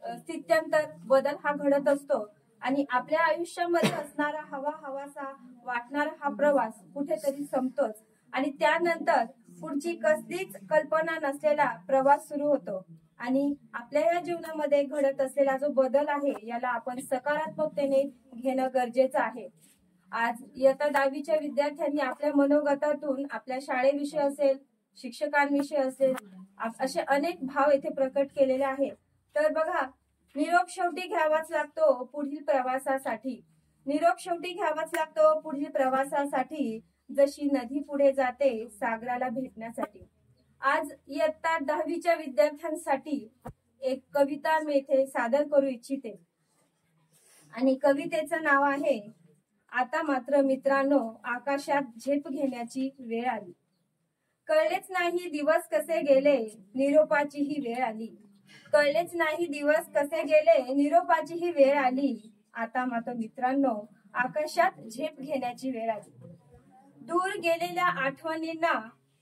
स्थित्यंतर बदल हा घडत असतो आणि आपल्या आयुष्यामध्ये असणारा हवासा वाटणारा हा प्रवास कुठेतरी संपतोच आणि त्यानंतर पुढची कसलीच कल्पना नसलेला प्रवास सुरू होतो आणि आपल्या या जीवनामध्ये घडत असलेला जो बदल आहे याला आपण सकारात्मकतेने घेणं गरजेचं आहे. आज इयत्ता 10वीच्या विद्यार्थ्यांनी आपल्या मनोगतातून आपल्या शाळेविषयी असेल, शिक्षकांविषयी असेल, असे अनेक भाव येथे प्रकट केलेले आहेत. तर बघा, निरोप शेवटी घ्यावाच लागतो पुढील प्रवासासाठी. निरोप शेवटी घ्यावाच लागतो पुढील प्रवासासाठी, जशी नदी पुढे जाते सागराला भेटण्यासाठी. आज इयत्ता 10वीच्या विद्यार्थ्यांसाठी एक कविता मी येथे सादर करू इच्छिते आणि कवितेचं नाव आहे आता मात्र मित्रांनो आकाशात झेप घेण्याची वेळ आली. कळलेच नाही दिवस कसे गेले निरोपाची ही वेळ आली. कळलेच नाही दिवस कसे गेले निरोपाची ही वेळ आली. आता मात्र मित्रांनो आकाशात झेप घेण्याची वेळ आली. दूर गेलेल्या आठवणींना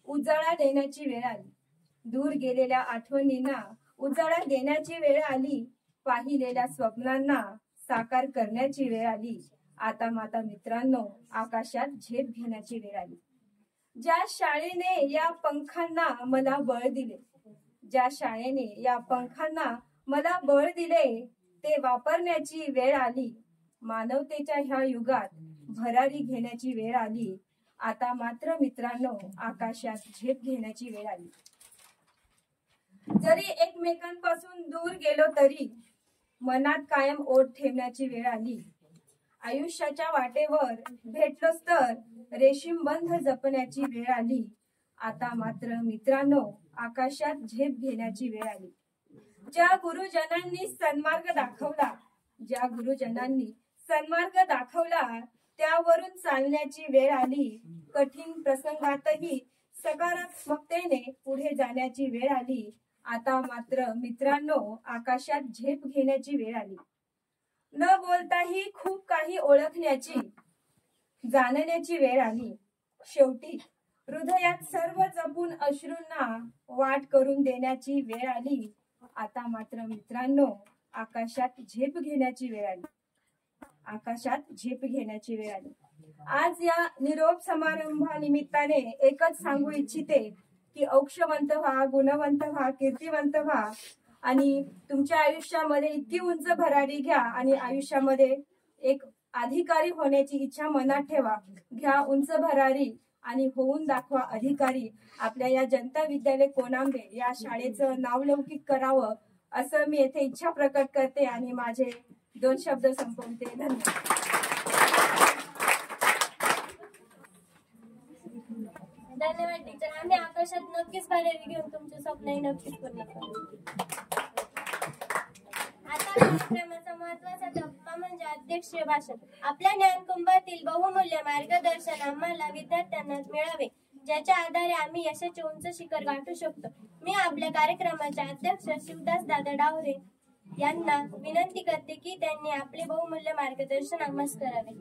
उजाळा देण्याची वेळ आली. दूर गेलेल्या आठवणींना उजाळा देण्याची वेळ आली. पाहिलेल्या स्वप्नांना साकार करण्याची वेळ आली. आता माता मित्रांनो आकाशात झेप घेण्याची वेळ आली. ज्या शाळेने या पंखांना मला बळ दिले, ज्या शाळेने या पंखांना मला बळ दिले ते वापरण्याची वेळ आली. मानवतेच्या ह्या युगात भरारी घेण्याची वेळ आली. आता मात्र मित्रांनो आकाशात झेप घेण्याची वेळ आली. जरी एकमेकांपासून दूर गेलो तरी मनात कायम ओढ ठेवण्याची वेळ आली. आयुष्याच्या वाटेवर भेटलोच तर रेशीम बंध जपण्याची वेळ आली. आता मात्र मित्रांनो आकाशात झेप घेण्याची वेळ आली. ज्या गुरुजनांनी सन्मार्ग दाखवला, ज्या गुरुजनांनी सन्मार्ग दाखवला त्यावरून चालण्याची वेळ आली. कठीण प्रसंगातही सकारात्मकतेने पुढे जाण्याची वेळ आली. आता मात्र मित्रांनो आकाशात झेप घेण्याची वेळ आली. न बोलताही खूप काही ओळखण्याची जाणण्याची वेळ आली. शेवटी हृदयात सर्व जपून अश्रूंना वाट करून देण्याची वेळ आली. आता मात्र मित्रांनो आकाशात झेप घेण्याची वेळ आली. आकाशात झेप घेण्याची वेळ आली. आज या निरोप समारंभानिमित्ताने एकच सांगू इच्छिते की औक्षवंत व्हा, गुणवंत व्हा, कीर्तिवंत व्हा आणि तुमच्या आयुष्यामध्ये इतकी उंच भरारी घ्या आणि आयुष्यामध्ये एक अधिकारी होण्याची इच्छा मनात ठेवा. घ्या उंच भरारी आणि होऊन दाखवा अधिकारी. आपल्या या जनता विद्यालय कोनांबे या शाळेचं नावलौकिक करावं असं मी येथे इच्छा प्रकट करते आणि माझे 2 शब्द संपवते. धन्यवाद. धन्यवाद टीचर. आम्ही आकाशात नक्कीच भरारी घेऊन तुमचे स्वप्नही नक्कीच पूर्ण करू. आता कार्यक्रमाचा महत्वाचा टप्पा म्हणजे अध्यक्षीय भाषण. आपल्या ज्ञानकुंभातील बहुमूल्य मार्गदर्शन आम्हाला विद्यार्थ्यांना मिळावे ज्याच्या आधारे आम्ही यशाचे उंच शिखर गाठू शकतो. मी आपल्या कार्यक्रमाचे अध्यक्ष शिवदास दादा डावरे यांना विनंती करते की त्यांनी आपले बहुमूल्य मार्गदर्शन आम्हास करावे.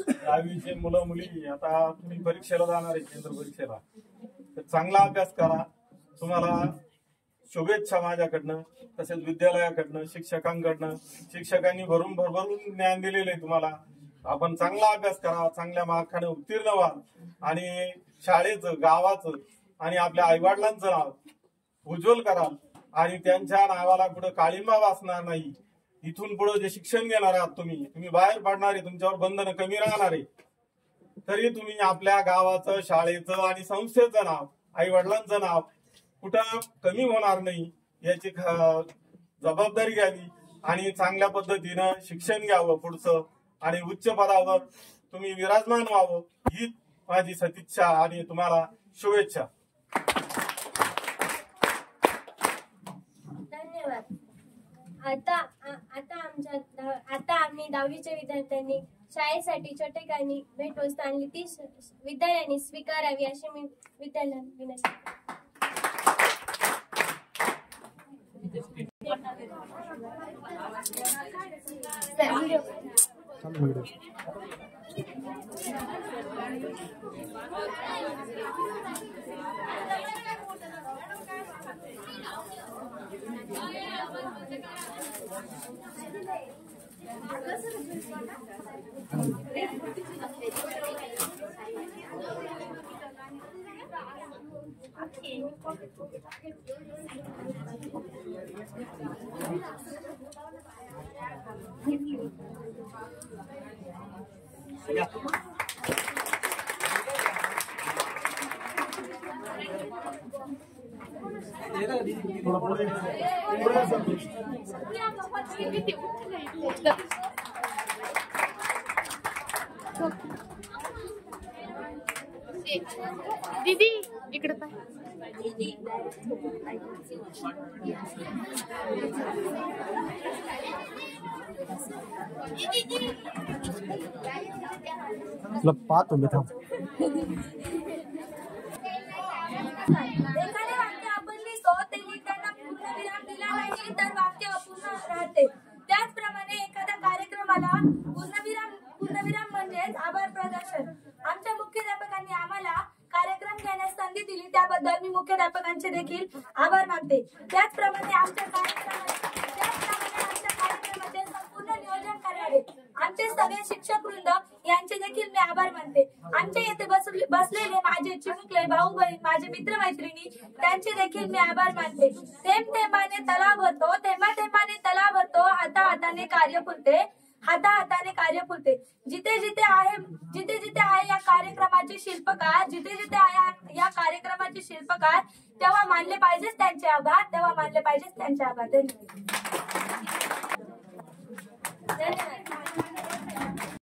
दहावीचे मुलं मुली आता तुम्ही परीक्षेला जाणार आहे, केंद्र परीक्षेला, तर चांगला अभ्यास करा. तुम्हाला शुभेच्छा माझ्याकडनं, तसेच विद्यालयाकडनं, शिक्षकांकडनं. शिक्षकांनी भरभरून ज्ञान दिलेलं आहे तुम्हाला. आपण चांगला अभ्यास करा, चांगल्या मार्काने उत्तीर्ण व्हा आणि शाळेचं, गावाचं आणि आपल्या आईवडिलांचं नाव उज्ज्वल कराल आणि त्यांच्या नावाला कुठं काळिंबा वाचणार नाही. इथून पुढे जे शिक्षण घेणार आहात तुम्ही बाहेर पडणारे, तुमच्यावर बंधनं कमी राहणार आहे, तरी तुम्ही आपल्या गावाचं, शाळेचं आणि संस्थेचं नाव, आई वडिलांचं नाव कुठं कमी होणार नाही याची जबाबदारी घ्यावी आणि चांगल्या पद्धतीनं शिक्षण घ्यावं पुढचं आणि उच्च पदावर तुम्ही विराजमान व्हावं ही माझी सदिच्छा आणि तुम्हाला शुभेच्छा. धन्यवाद. आता आम्ही 10वीच्या विद्यार्थ्यांनी शाळेसाठी छोटेखानी भेटवस्तू आणली ती विद्यालयाने स्वीकारावी अशी मी विद्यालयाला विनंती करते. दीदी इकडे पाय. तुला पाहतो मी थांब. एखादे वाक्य आपण लिहितो ते लिहिताना पूर्णविराम दिला नाही तर वाक्य अपूर्ण राहते. त्याचप्रमाणे एखाद्या कार्यक्रमाला पूर्णविराम म्हणजेच आभार प्रदर्शन. आमच्या मुख्याध्यापकांनी आम्हाला कार्यक्रम घेण्यास संधी दिली त्याबद्दल मी मुख्याध्यापकांचे देखील आभार मानते. त्याचप्रमाणे आमच्या कार्यक्रमाचे संपूर्ण नियोजन करणारे आमचे सगळे शिक्षक वृंद यांचे देखील मी आभार मानते. आमच्या येथे बसलेले माझे चिमुकले भाऊ बहीण माझे मित्रमैत्रिणी त्यांचे देखील मी आभार मानते. थेंब थेंबाने तलाव भरतो, थेंबा थेंबाने तलाव भरतो, हाताहाताने कार्य फुलते, हाताहाताने कार्य फुलते. जिथे जिथे आहे या कार्यक्रमाचे शिल्पकार, जिथे जिथे आहे या कार्यक्रमाचे शिल्पकार, तेव्हा मानले पाहिजेच त्यांचे आभार, तेव्हा मानले पाहिजेच त्यांचे आभार. धन्यवाद.